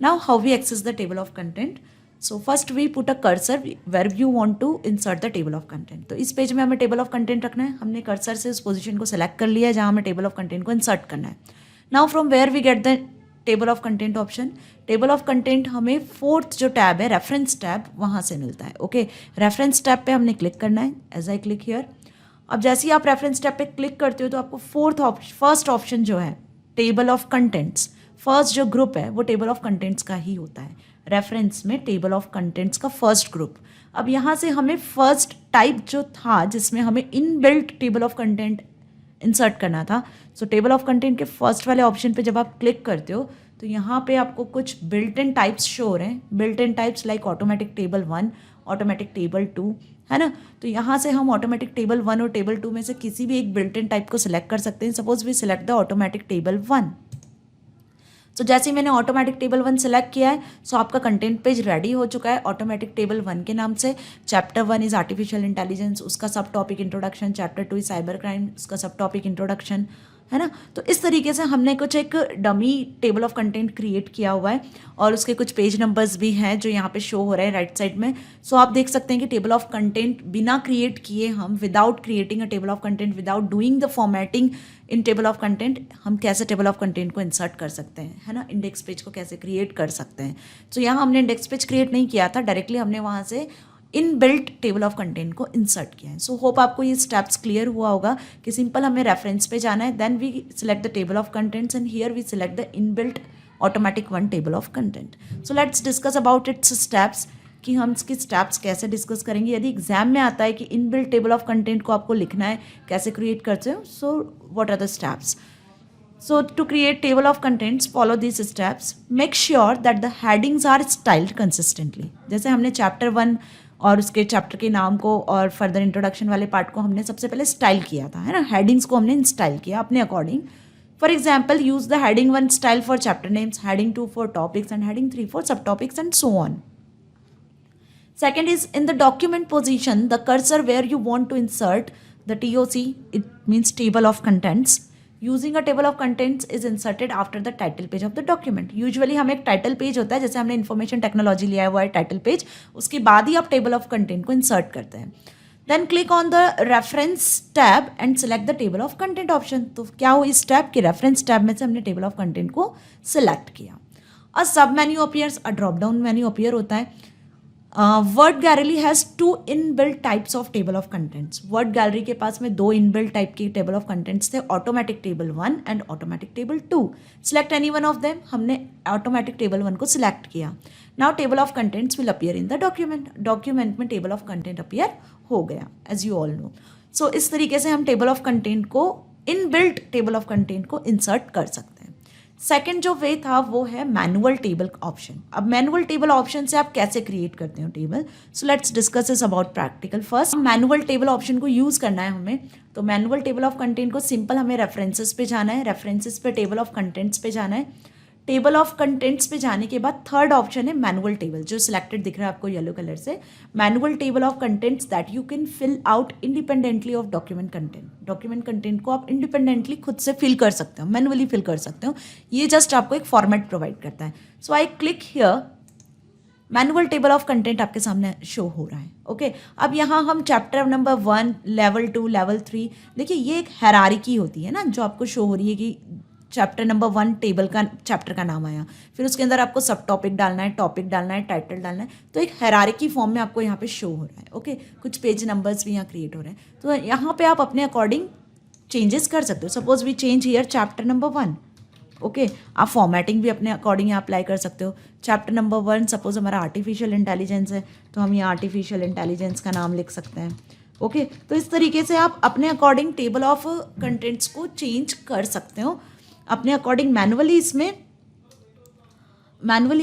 now how we access the table of content. So first we put a cursor where you want to insert the table of content. तो इस पेज में हमें टेबल ऑफ कंटेंट रखना है। हमने कर्सर से उस पोजीशन को सेलेक्ट कर लिया है जहाँ हमें टेबल ऑफ कंटेंट को इंसर्ट करना है। Now from where we get the table of content option. Table of content हमें 4th जो टैब है, रेफरेंस टैब, वहाँ से मिलता है। ओके, रेफरेंस टैब पे हमने क्लिक करना है एज आई क्लिक हियर। अब जैसे ही आप रेफरेंस टैब पे क्लिक करते हो तो आपको फर्स्ट ऑप्शन जो है टेबल ऑफ कंटेंट्स, फर्स्ट जो ग्रुप है वो टेबल ऑफ कंटेंट्स का ही होता है। रेफरेंस में टेबल ऑफ कंटेंट्स का फर्स्ट ग्रुप। अब यहाँ से हमें फर्स्ट टाइप जो था जिसमें हमें inbuilt table of content insert करना था, सो टेबल ऑफ कंटेंट के फर्स्ट वाले ऑप्शन पे जब आप क्लिक करते हो तो यहाँ पे आपको कुछ बिल्ट इन टाइप्स शो हो रहे हैं। Built in types like automatic table 1, automatic table 2, है ना। तो यहाँ से हम ऑटोमेटिक टेबल 1 और टेबल 2 में से किसी भी एक बिल्ट इन टाइप को सिलेक्ट कर सकते हैं। Suppose we select the automatic table 1। तो जैसे ही मैंने ऑटोमेटिक टेबल 1 सेलेक्ट किया है, सो आपका कंटेंट पेज रेडी हो चुका है ऑटोमेटिक टेबल 1 के नाम से। चैप्टर 1 इज आर्टिफिशियल इंटेलिजेंस, उसका सब topic introduction. Chapter 2 is cyber crime, उसका सब टॉपिक इंट्रोडक्शन, है ना। तो इस तरीके से हमने कुछ एक dummy table of content create किया हुआ है और उसके कुछ पेज नंबर्स भी हैं जो यहाँ पे शो हो रहे हैं राइट साइड में। सो आप देख सकते हैं कि टेबल ऑफ कंटेंट बिना क्रिएट किए हम, without creating a table of content, without doing the formatting in table of content, हम कैसे टेबल ऑफ कंटेंट को इंसर्ट कर सकते हैं, है ना। इंडेक्स पेज को कैसे क्रिएट कर सकते हैं। तो यहाँ हमने इंडेक्स पेज क्रिएट नहीं किया था, डायरेक्टली हमने वहाँ से इन बिल्ट टेबल ऑफ कंटेंट को इंसर्ट किया है। सो होप आपको ये स्टेप्स क्लियर हुआ होगा कि सिंपल हमें रेफरेंस पे जाना है, then we select the table of contents and here we select the in built automatic one table of content. So let's discuss about its steps, कि हम इसकी स्टेप्स कैसे डिस्कस करेंगे। यदि एग्जाम में आता है कि in built table of content को आपको लिखना है, कैसे क्रिएट करते हो, so what are the steps. So to create table of contents, follow these steps. Make sure that the headings are styled consistently. जैसे हमने चैप्टर 1 और उसके चैप्टर के नाम को और फर्दर इंट्रोडक्शन वाले पार्ट को हमने सबसे पहले स्टाइल किया था, है ना। हेडिंग्स को हमने स्टाइल किया अपने according. For example, use the heading 1 style for chapter names, heading 2 for topics and heading 3 for sub topics and so on. Second is in the document position, the cursor where you want to insert the TOC, it means table of contents. Using a table of contents is inserted after the title page of the document. Usually हम एक title page होता है, जैसे हमने information technology लिया हुआ है title page, उसके बाद ही आप टेबल ऑफ कंटेंट को इंसर्ट करते हैं. Then click on the reference tab and select the table of content option. तो क्या हो इस टैब के रेफरेंस टैब में से हमने टेबल ऑफ कंटेंट को सिलेक्ट किया. अ सब menu appears, a drop down menu appear होता है. Word gallery has 2 inbuilt types of table of contents. Word gallery के पास में 2 इनबिल्ट टाइप के टेबल ऑफ कंटेंट्स थे, automatic table 1 and automatic table 2. Select any one of them. हमने automatic table 1 को select किया. Now table of contents will appear in the document. Document में table of content appear हो गया, as you all no. सो इस तरीके से हम टेबल ऑफ कंटेंट को, इनबिल्ट टेबल ऑफ कंटेंट को इंसर्ट कर सकते हैं. सेकेंड जो वे था वो है मैनुअल टेबल ऑप्शन. अब मैनुअल टेबल ऑप्शन से आप कैसे क्रिएट करते हो table. So let's discuss this about practical. First manual table option को यूज़ करना है हमें. तो मैनुअल टेबल ऑफ कंटेंट को सिंपल हमें रेफरेंसेस पे जाना है, रेफरेंसेस पे टेबल ऑफ कंटेंट्स पे जाना है. टेबल ऑफ कंटेंट्स पे जाने के बाद थर्ड ऑप्शन है मैनुअल टेबल, जो सिलेक्टेड दिख रहा है आपको येलो कलर से. Manual table of contents that you can fill out independently of document content. Document content को आप इंडिपेंडेंटली खुद से फिल कर सकते हो, मैनुअली फिल कर सकते हो. ये जस्ट आपको एक फॉर्मेट प्रोवाइड करता है. So I click here, manual table of content आपके सामने शो हो रहा है. ओके अब यहाँ हम चैप्टर नंबर 1, लेवल 2, लेवल 3, देखिए ये एक हायरार्की होती है ना, जो आपको शो हो रही है कि चैप्टर नंबर 1 टेबल का चैप्टर का नाम आया, फिर उसके अंदर आपको सब टॉपिक डालना है, टॉपिक डालना है, टाइटल डालना है. तो एक हायरार्की फॉर्म में आपको यहाँ पे शो हो रहा है. ओके कुछ पेज नंबर्स भी यहाँ क्रिएट हो रहे हैं. तो यहाँ पे आप अपने अकॉर्डिंग चेंजेस कर सकते हो. Suppose we change here chapter number 1. Okay आप फॉर्मेटिंग भी अपने अकॉर्डिंग यहाँ अप्लाई कर सकते हो. चैप्टर नंबर 1 सपोज हमारा आर्टिफिशियल इंटेलिजेंस है, तो हम यहाँ आर्टिफिशियल इंटेलिजेंस का नाम लिख सकते हैं. ओके तो इस तरीके से आप अपने अकॉर्डिंग टेबल ऑफ कंटेंट्स को चेंज कर सकते हो अपने अकॉर्डिंग. मैनुअली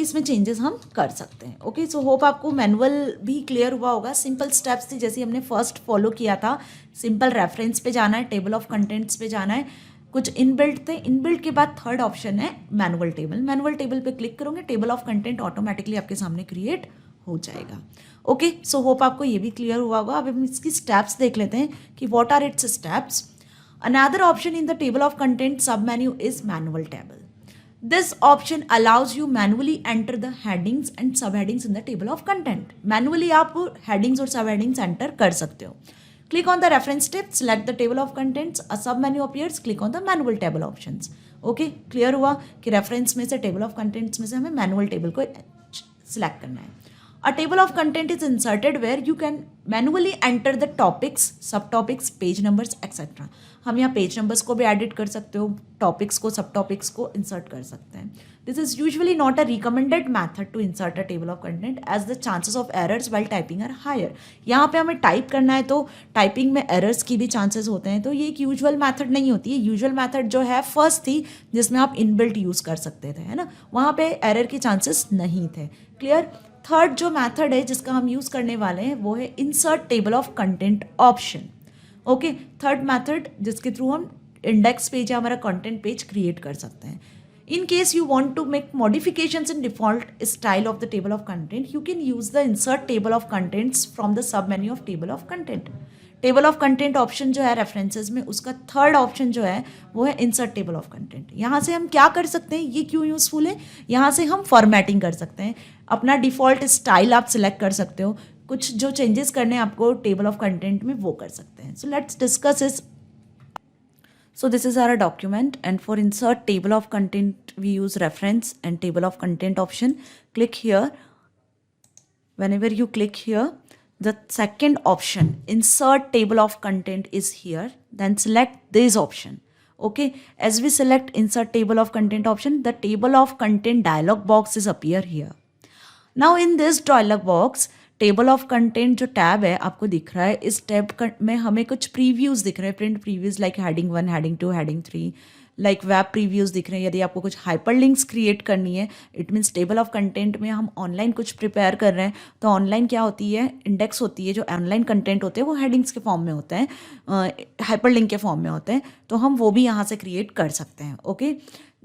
इसमें चेंजेस हम कर सकते हैं. ओके सो होप आपको मैनुअल भी क्लियर हुआ होगा. सिंपल स्टेप्स थी जैसे हमने फर्स्ट फॉलो किया था. सिंपल रेफरेंस पे जाना है, टेबल ऑफ कंटेंट्स पे जाना है, कुछ इनबिल्ट थे. इनबिल्ट के बाद थर्ड ऑप्शन है मैनुअल टेबल. मैनुअल टेबल पे क्लिक करोगे, टेबल ऑफ कंटेंट ऑटोमेटिकली आपके सामने क्रिएट हो जाएगा. ओके सो होप आपको ये भी क्लियर हुआ होगा. अब हम इसकी स्टेप्स देख लेते हैं कि what are its steps. Another option in the table of content submenu is manual table. This option allows you manually enter the headings and subheadings in the table of content. Manually आप headings और subheadings enter कर सकते हो. Click on the reference tab, select the table of contents, a submenu appears, click on the manual table options. Okay, clear हुआ कि reference में से table of contents में से हमें manual table को select करना है. A table of content is inserted where you can manually enter the topics, subtopics, page numbers, etc. हम यहाँ पेज नंबर्स को भी एडिट कर सकते हो, टॉपिक्स को, सब टॉपिक्स को इंसर्ट कर सकते हैं. This is usually not a recommended method to insert a table of content as the chances of errors while typing are higher. यहाँ पे हमें टाइप करना है तो टाइपिंग में एरर्स की भी चांसेस होते हैं. तो ये एक यूजुअल मैथड नहीं होती है. यूजुअल मैथड जो है फर्स्ट थी जिसमें आप इनबिल्ट यूज़ कर सकते थे, है ना, वहाँ पे एरर के चांसेस नहीं थे. क्लियर. थर्ड जो मैथड है जिसका हम यूज़ करने वाले हैं वो है insert table of content option. Okay third method जिसके थ्रू हम इंडेक्स पेज या हमारा कंटेंट पेज क्रिएट कर सकते हैं. In case you want to make modifications in default style of the table of content, you can use the insert table of contents from the sub menu of table of content. Table of content option जो है references में, उसका third option जो है वो है insert table of content. यहाँ से हम क्या कर सकते हैं, ये क्यों यूजफुल है, यहाँ से हम फॉर्मेटिंग कर सकते हैं, अपना डिफॉल्ट स्टाइल आप सिलेक्ट कर सकते हो, कुछ जो चेंजेस करने हैं आपको टेबल ऑफ कंटेंट में वो कर सकते हैं. सो लेट्स डिस्कस इस. So this is our document, and for insert table of content we use reference and table of content option. Click here. Whenever you click here, the second option insert table of content is here. Then select this option. Okay, as we select insert table of content option, the table of content dialog box is appear here. Now in this dialog box, table of content जो tab है आपको दिख रहा है, इस tab में हमें कुछ प्रीव्यूज़ दिख रहे हैं, print previews like heading 1, heading 2, heading 3, like web previews दिख रहे हैं. यदि आपको कुछ हाइपर लिंक्स क्रिएट करनी है, it means table of content में हम ऑनलाइन कुछ प्रिपेयर कर रहे हैं, तो ऑनलाइन क्या होती है, इंडेक्स होती है, जो ऑनलाइन कंटेंट होते हैं वो हेडिंग्स के फॉर्म में होते हैं, हाइपर लिंक के फॉर्म में होते हैं, तो हम वो भी यहाँ से क्रिएट कर सकते हैं. ओके,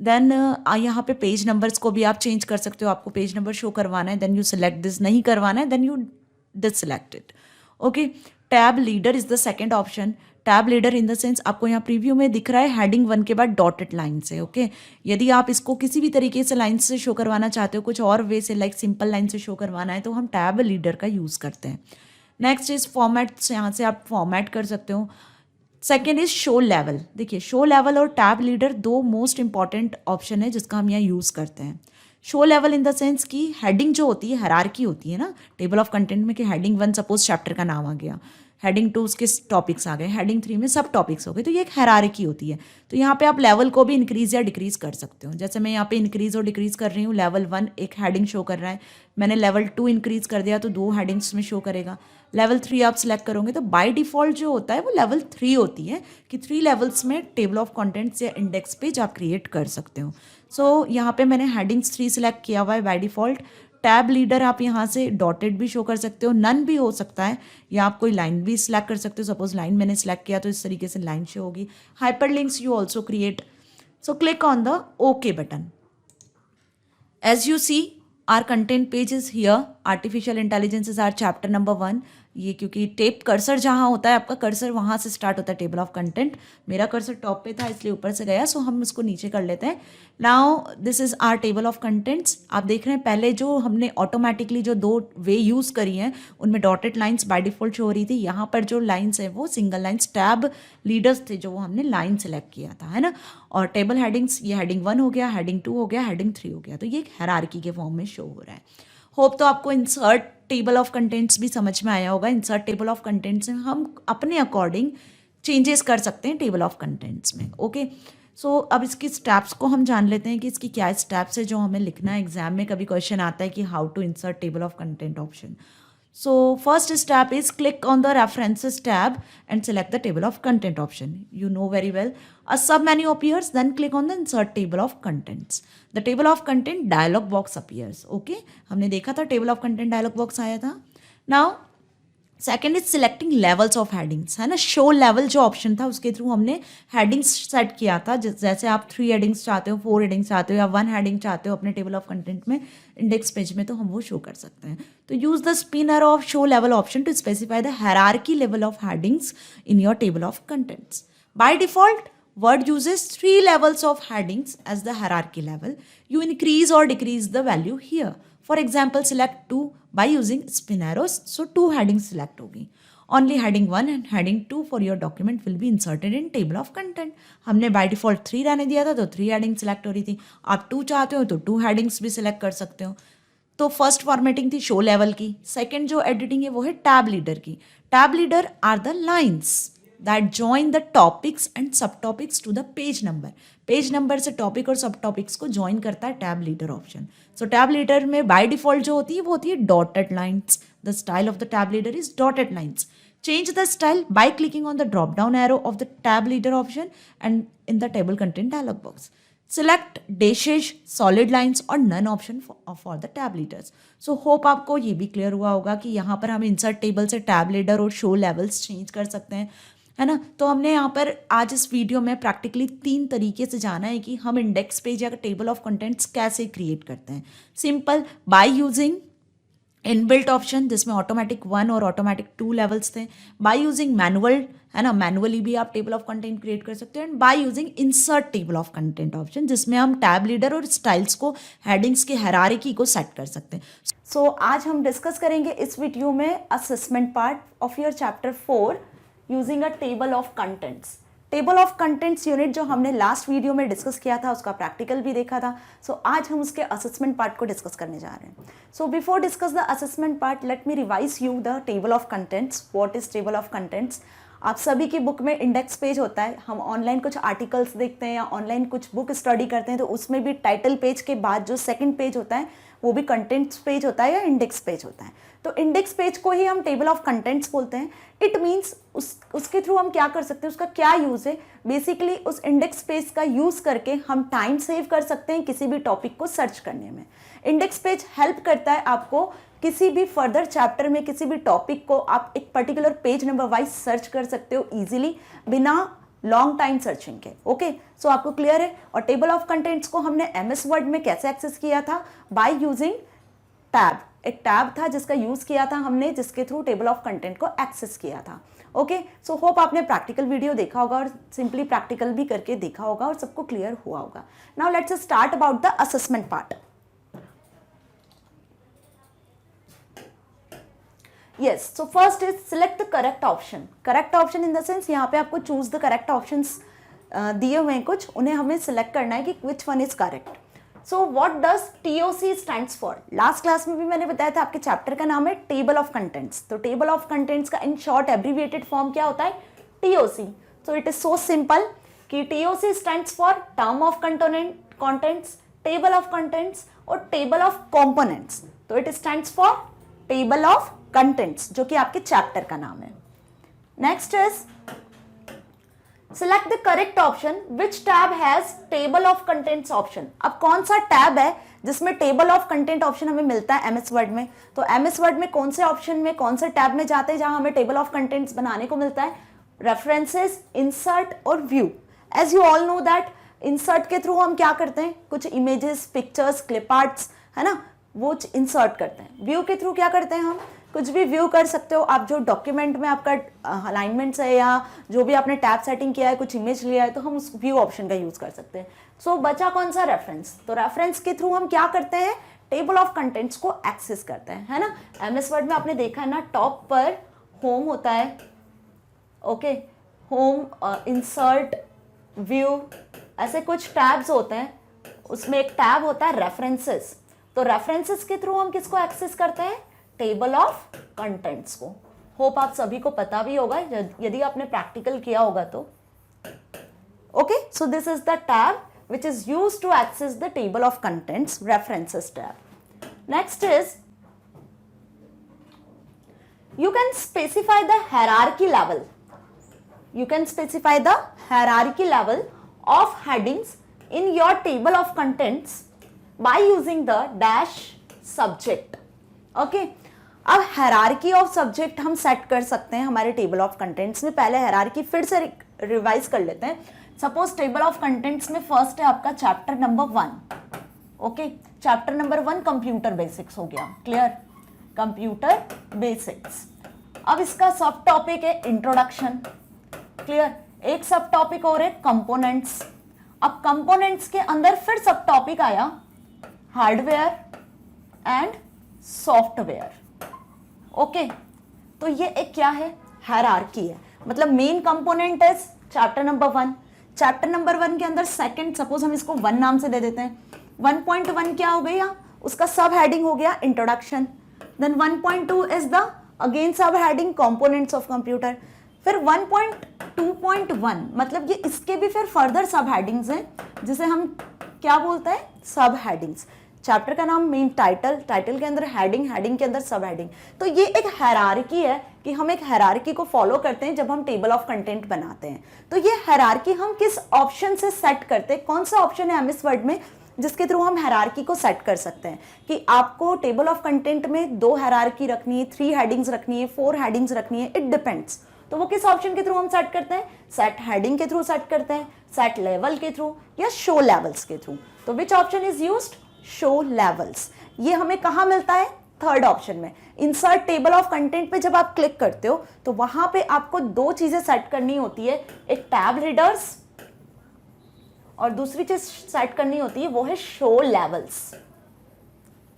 देन यहाँ पे पेज नंबर्स को भी आप चेंज कर सकते हो. आपको पेज नंबर शो करवाना है, देन यू सेलेक्ट दिस. नहीं करवाना है, then you deselect it. Okay, tab leader is the second option. Tab leader in the sense आपको यहाँ प्रीव्यू में दिख रहा है हेडिंग 1 के बाद डॉटेड लाइन से. ओके, यदि आप इसको किसी भी तरीके से लाइन से शो करवाना चाहते हो, कुछ और वे से लाइक सिंपल लाइन से शो करवाना है, तो हम टैब लीडर का यूज़ करते हैं. Next is format. यहाँ से आप फॉर्मेट कर सकते हो. Second is show level. देखिए, शो लेवल और टैब लीडर दो मोस्ट इंपॉर्टेंट ऑप्शन है जिसका हम यहाँ यूज़ करते हैं. Show level in the sense कि हेडिंग जो होती है, हायरार्की होती है ना टेबल ऑफ कंटेंट में, कि हेडिंग 1 सपोज चैप्टर का नाम आ गया, हेडिंग 2 उसके टॉपिक्स आ गए, हेडिंग 3 में सब टॉपिक्स हो गए, तो ये एक हायरार्की होती है. तो यहाँ पे आप लेवल को भी इंक्रीज या डिक्रीज कर सकते हो. जैसे मैं यहाँ पे इंक्रीज और डिक्रीज कर रही हूँ. लेवल 1 एक हेडिंग शो कर रहा है, मैंने लेवल 2 इंक्रीज कर दिया तो 2 हेडिंग्स में शो करेगा. लेवल 3 आप सिलेक्ट करोगे तो बाय डिफ़ॉल्ट जो होता है वो लेवल 3 होती है, कि 3 लेवल्स में टेबल ऑफ कंटेंट्स या इंडेक्स पेज आप क्रिएट कर सकते हो. सो यहाँ पे मैंने हेडिंग्स 3 सिलेक्ट किया हुआ है बाय डिफ़ॉल्ट. टैब लीडर आप यहाँ से डॉटेड भी शो कर सकते हो, नन भी हो सकता है, या आप कोई लाइन भी सिलेक्ट कर सकते हो. सपोज लाइन मैंने सिलेक्ट किया तो इस तरीके से लाइन शो होगी. Hyperlinks you also create. So click on the okay button. As you see our content page is here. Artificial intelligence is our chapter number 1. ये क्योंकि टेप कर्सर जहाँ होता है, आपका कर्सर वहाँ से स्टार्ट होता है टेबल ऑफ कंटेंट. मेरा कर्सर टॉप पे था इसलिए ऊपर से गया, सो हम इसको नीचे कर लेते हैं. Now this is our table of contents. आप देख रहे हैं पहले जो हमने ऑटोमेटिकली जो 2 वे यूज़ करी हैं उनमें dotted lines by default show हो रही थी. यहाँ पर जो लाइन्स है वो सिंगल लाइन्स टैब लीडर्स थे, जो वो हमने लाइन सेलेक्ट किया था, है ना. और टेबल हेडिंग्स, ये हेडिंग 1 हो गया, हेडिंग 2 हो गया, हेडिंग 3 हो गया, तो ये एक हायरार्की के फॉर्म में शो हो रहा है. होप तो आपको इंसर्ट टेबल ऑफ कंटेंट्स भी समझ में आया होगा. इंसर्ट टेबल ऑफ कंटेंट्स में हम अपने अकॉर्डिंग चेंजेस कर सकते हैं टेबल ऑफ कंटेंट्स में. ओके, सो अब इसकी स्टेप्स को हम जान लेते हैं कि इसकी क्या स्टेप्स है जो हमें लिखना है. एग्जाम में कभी क्वेश्चन आता है कि how to insert table of content option. So first step is click on the references tab and select the table of content option. You know very well. A sub menu appears, then click on the insert table of contents. The table of content dialog box appears. Okay, हमने देखा था table of content dialog box आया था. Now second is selecting levels of headings, है ना. Show level जो option था उसके थ्रू हमने हेडिंग्स सेट किया था. जैसे आप 3 हेडिंग्स चाहते हो, 4 हेडिंग्स चाहते हो, या 1 हेडिंग चाहते हो अपने टेबल ऑफ कंटेंट में इंडेक्स पेज में, तो हम वो शो कर सकते हैं. तो use the spinner of show level option to specify the hierarchy level of headings in your table of contents. By default Word uses 3 levels of headings as the hierarchy level. You increase or decrease the value here. For example, select 2 by using spin arrows. So 2 headings select होगी. Only heading 1 and heading 2 for your document will be inserted in table of content. हमने by default 3 रहने दिया था तो 3 headings select हो रही थी. आप 2 चाहते हो तो 2 headings भी select कर सकते हो. तो फर्स्ट फॉर्मेटिंग थी शो लेवल की. सेकेंड जो एडिटिंग है वो है टैब लीडर की. Tab leader are the lines that join the topics and subtopics to the page number. Page number से टॉपिक और सब टॉपिक्स को ज्वाइन करता है टैब लीडर ऑप्शन. सो टैब लीडर में बाय डिफॉल्ट जो होती है वो होती है dotted lines. The style of the tab leader is dotted lines. Change the style by clicking on the drop down arrow of the tab leader option and in the table content dialog box. Select dashes, solid lines और none option for the tab leaders. So hope आपको ये भी clear हुआ होगा कि यहाँ पर हम insert table से tab leader और show levels चेंज कर सकते हैं. है ना। तो हमने यहाँ पर आज इस वीडियो में प्रैक्टिकली 3 तरीके से जाना है कि हम इंडेक्स पेज या टेबल ऑफ कंटेंट्स कैसे क्रिएट करते हैं। Simple, by using inbuilt option जिसमें ऑटोमेटिक 1 और ऑटोमेटिक 2 लेवल्स थे, बाय यूजिंग मैनुअल, है ना, मैनुअली भी आप टेबल ऑफ कंटेंट क्रिएट कर सकते हो, and by using insert table of content option जिसमें हम टैब लीडर और स्टाइल्स को, हेडिंग्स की हायरार्की को सेट कर सकते हैं। सो आज हम डिस्कस करेंगे इस वीडियो में assessment part of your chapter 4 using a table of contents. Table of contents unit जो हमने लास्ट वीडियो में डिस्कस किया था उसका प्रैक्टिकल भी देखा था। सो आज हम उसके असेसमेंट पार्ट को डिस्कस करने जा रहे हैं। So before discuss the assessment part, let me revise you the table of contents. What is table of contents? आप सभी की बुक में इंडेक्स पेज होता है। हम ऑनलाइन कुछ आर्टिकल्स देखते हैं या ऑनलाइन कुछ बुक स्टडी करते हैं तो उसमें भी टाइटल पेज के बाद जो सेकंड पेज होता है वो भी कंटेंट्स पेज होता है या इंडेक्स पेज होता है। तो इंडेक्स पेज को ही हम टेबल ऑफ कंटेंट्स बोलते हैं। इट मीन्स उसके थ्रू हम क्या कर सकते हैं, उसका क्या यूज़ है। बेसिकली उस इंडेक्स पेज का यूज़ करके हम टाइम सेव कर सकते हैं किसी भी टॉपिक को सर्च करने में। इंडेक्स पेज हेल्प करता है आपको किसी भी फर्दर चैप्टर में किसी भी टॉपिक को आप एक particular page number wise search कर सकते हो ईजिली बिना लॉन्ग टाइम सर्चिंग के। ओके, सो आपको क्लियर है। और टेबल ऑफ कंटेंट्स को हमने एमएस वर्ड में कैसे एक्सेस किया था? By using tab. एक टैब था जिसका यूज किया था हमने, जिसके थ्रू टेबल ऑफ कंटेंट को एक्सेस किया था। ओके, सो होप आपने प्रैक्टिकल वीडियो देखा होगा और सिंपली प्रैक्टिकल भी करके देखा होगा और सबको क्लियर हुआ होगा। Now let's start about the assessment part. Yes, so first is select the correct option. Correct option in the sense यहाँ पे आपको choose the correct options दिए हुए हैं कुछ, उन्हें हमें select करना है कि which one is correct. So what does TOC stands for? Last class में भी मैंने बताया था आपके चैप्टर का नाम है Table of Contents. तो Table of Contents का in short abbreviated form क्या होता है? TOC. So it is so simple कि TOC stands for Term of Contents, Table of Contents और Table of Components. तो it stands for Table of contents जो कि आपके चैप्टर का नाम है। Next is select the correct option which tab has table of contents option. अब कौन सा टैब है जिसमें टेबल ऑफ कंटेंट ऑप्शन हमें मिलता है एमएस वर्ड में? तो एमएस वर्ड में कौन से ऑप्शन में, कौन से टैब में जाते हैं जहां हमें टेबल ऑफ कंटेंट्स बनाने को मिलता है? रेफरेंसेस, इंसर्ट और view. As you all know that insert के थ्रू हम क्या करते हैं, कुछ इमेजेस, पिक्चर्स, क्लिप आर्ट्स, है ना, वो इंसर्ट करते हैं। व्यू के थ्रू क्या करते हैं, हम कुछ भी व्यू कर सकते हो आप। जो डॉक्यूमेंट में आपका अलाइनमेंट्स है या जो भी आपने टैब सेटिंग किया है, कुछ इमेज लिया है, तो हम उस व्यू ऑप्शन का यूज कर सकते हैं। सो बचा कौन सा? रेफरेंस। तो रेफरेंस के थ्रू हम क्या करते हैं? टेबल ऑफ कंटेंट्स को एक्सेस करते हैं, है ना। एमएस वर्ड में आपने देखा है ना, टॉप पर होम होता है, ओके, होम, इंसर्ट, व्यू, ऐसे कुछ टैब्स होते हैं। उसमें एक टैब होता है रेफरेंसेस। तो रेफरेंसेस के थ्रू हम किसको एक्सेस करते हैं? टेबल ऑफ कंटेंट्स को। होप आप सभी को पता भी होगा यदि आपने प्रैक्टिकल किया होगा तो। Okay, so this is the tab which is used to access the table of contents, references tab. Next is you can specify the hierarchy level. You can specify the hierarchy level of headings in your table of contents by using the dash subject. Okay, अब hierarchy of subject हम set कर सकते हैं हमारे table of contents में। पहले hierarchy फिर से रिवाइज कर लेते हैं। सपोज टेबल ऑफ कंटेंट्स में फर्स्ट है आपका chapter number 1। Okay, chapter number 1 computer basics हो गया, क्लियर, कंप्यूटर बेसिक्स। अब इसका सब टॉपिक है इंट्रोडक्शन, क्लियर। एक सब टॉपिक और है कंपोनेंट्स। अब कंपोनेंट्स के अंदर फिर सब टॉपिक आया हार्डवेयर एंड सॉफ्टवेयर। ओके, तो ये एक क्या है? हायरार्की है। मतलब मेन कंपोनेंट है चैप्टर नंबर 1। चैप्टर नंबर 1 के अंदर सेकंड, सपोज हम इसको 1 नाम से दे देते हैं। 1.1 क्या हो गया? उसका सब हेडिंग हो गया introduction. Then 1.2 is the again sub heading components of computer. फिर 1.2.1 मतलब ये इसके भी फिर फर्दर सब हेडिंग्स हैं जिसे हम क्या बोलते हैं? सब हेडिंग्स। चैप्टर का नाम मेन टाइटल, टाइटल के अंदर हेडिंग, हेडिंग के अंदर सब हेडिंग। तो ये एक हायरार्की है कि हम एक हायरार्की को फॉलो करते हैं जब हम टेबल ऑफ कंटेंट बनाते हैं। तो ये हायरार्की हम किस ऑप्शन से सेट करते हैं? कौन सा ऑप्शन है एमएस वर्ड में जिसके थ्रू हम हायरार्की को सेट कर सकते हैं कि आपको टेबल ऑफ कंटेंट में 2 हायरार्की रखनी है, 3 हेडिंग्स रखनी है, 4 हेडिंग्स रखनी है, इट डिपेंड्स। तो वो किस ऑप्शन के थ्रू हम सेट करते हैं? सेट हेडिंग के थ्रू सेट करते हैं, सेट लेवल के थ्रू या शो लेवल्स के थ्रू। तो which option is used? Show levels. ये हमें कहाँ मिलता है? थर्ड ऑप्शन में। इंसर्ट टेबल ऑफ कंटेंट पे जब आप क्लिक करते हो तो वहां पे आपको दो चीजें सेट करनी होती है, एक टैब रीडर्स और दूसरी चीज सेट करनी होती है वो है शो लेवल्स,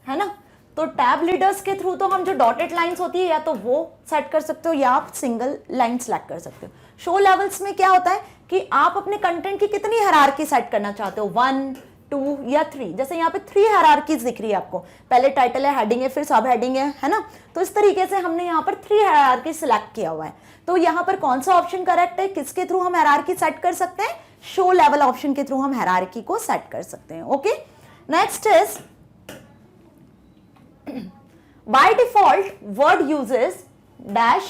है ना। तो टैब लीडर्स के थ्रू तो हम जो डॉटेड लाइंस होती है या तो वो सेट कर सकते हो या आप सिंगल लाइन सेलेक्ट कर सकते हो। शो लेवल्स में क्या होता है कि आप अपने कंटेंट की कितनी हायरार्की सेट करना चाहते हो, 1, 2 या 3। जैसे यहाँ पे 3 हायरार्कीज दिख रही है आपको, पहले टाइटल है, हेडिंग है, फिर सब हेडिंग है ना। तो इस तरीके से हमने यहाँ पर 3 हायरार्की सिलेक्ट किया हुआ है। तो यहाँ पर कौन सा ऑप्शन करेक्ट है? किसके थ्रू हम हायरार्की सेट कर सकते हैं? शो लेवल ऑप्शन के थ्रू हम हायरार्की को सेट कर सकते हैं। Okay, next is by default word uses dash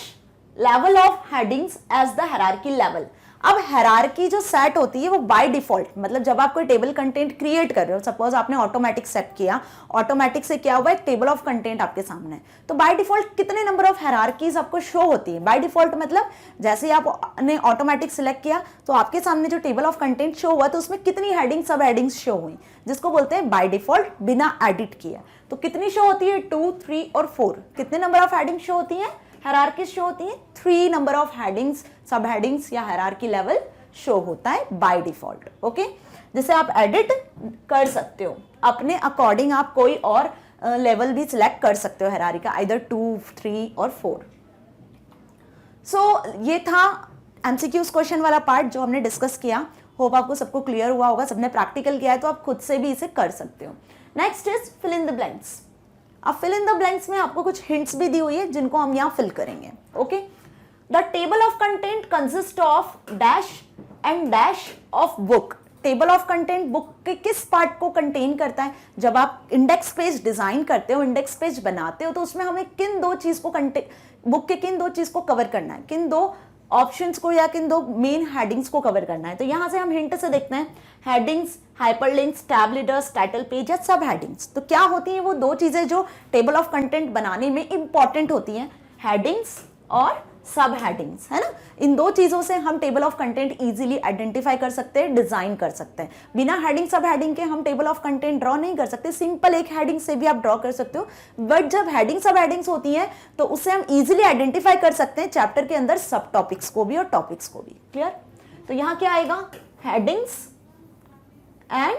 level of headings as the hierarchy level। अब हायरार्की जो सेट होती है वो बाय डिफॉल्ट, मतलब जब आप कोई टेबल कंटेंट क्रिएट कर रहे हो, सपोज आपने ऑटोमेटिक सेट किया, ऑटोमेटिक से क्या हुआ, एक टेबल ऑफ कंटेंट आपके सामने है, तो बाय डिफॉल्ट कितने नंबर ऑफ हायरार्कीज आपको शो होती है? बाय डिफॉल्ट मतलब जैसे ही आपने ऑटोमेटिक सिलेक्ट किया तो आपके सामने जो टेबल ऑफ कंटेंट शो हुआ तो उसमें कितनी हेडिंग, सब हेडिंग्स शो हुई, जिसको बोलते हैं बाय डिफॉल्ट, बिना एडिट किया। तो कितनी शो होती है? 2, 3 और 4। कितने नंबर ऑफ हेडिंग शो होती है? हायरार्की शो होती है 3 नंबर ऑफ हेडिंग्स, सब हेडिंग्स या हायरार्की लेवल शो होता है बाय डिफॉल्ट। ओके, जिसे आप एडिट कर सकते हो अपने अकॉर्डिंग, आप कोई और लेवल भी सिलेक्ट कर सकते हो हायरार्की का, आइदर 2, 3 और 4। सो ये था एमसीक्यूज क्वेश्चन वाला पार्ट जो हमने डिस्कस किया। होप आपको सबको क्लियर हुआ होगा, सबने प्रैक्टिकल किया है तो आप खुद से भी इसे कर सकते हो। Next is fill in the blanks. अब फिल इन द ब्लैंक्स में आपको कुछ हिंट्स भी दी हुई है जिनको हम यहाँ फिल करेंगे। Okay, the table of content consist of dash and dash of book. Table of content book के किस पार्ट को कंटेन करता है? जब आप इंडेक्स पेज डिजाइन करते हो, इंडेक्स पेज बनाते हो, तो उसमें हमें किन दो चीज को बुक के किन दो चीज को कवर करना है, किन दो ऑप्शंस को या किन दो मेन हेडिंग्स को कवर करना है। तो यहां से हम हिंट से देखते हैं, headings, hyperlinks, tab leaders, title page या सब हेडिंग्स। तो क्या होती हैं वो दो चीजें जो टेबल ऑफ कंटेंट बनाने में इंपॉर्टेंट होती हैं? हेडिंग्स और सब हेडिंग्स, है ना। इन दो चीजों से हम table of content easily identify कर सकते हैं, डिजाइन कर सकते हैं। बिना हेडिंग सब हेडिंग के हम टेबल ऑफ कंटेंट ड्रॉ नहीं कर सकते। सिंपल एक हेडिंग से भी आप ड्रॉ कर सकते हो, बट जब हेडिंग सब हेडिंग्स होती हैं तो उससे हम इजीली आइडेंटिफाई कर सकते हैं चैप्टर के अंदर सब टॉपिक्स को भी और टॉपिक्स को भी। क्लियर? तो यहां क्या आएगा? Headings and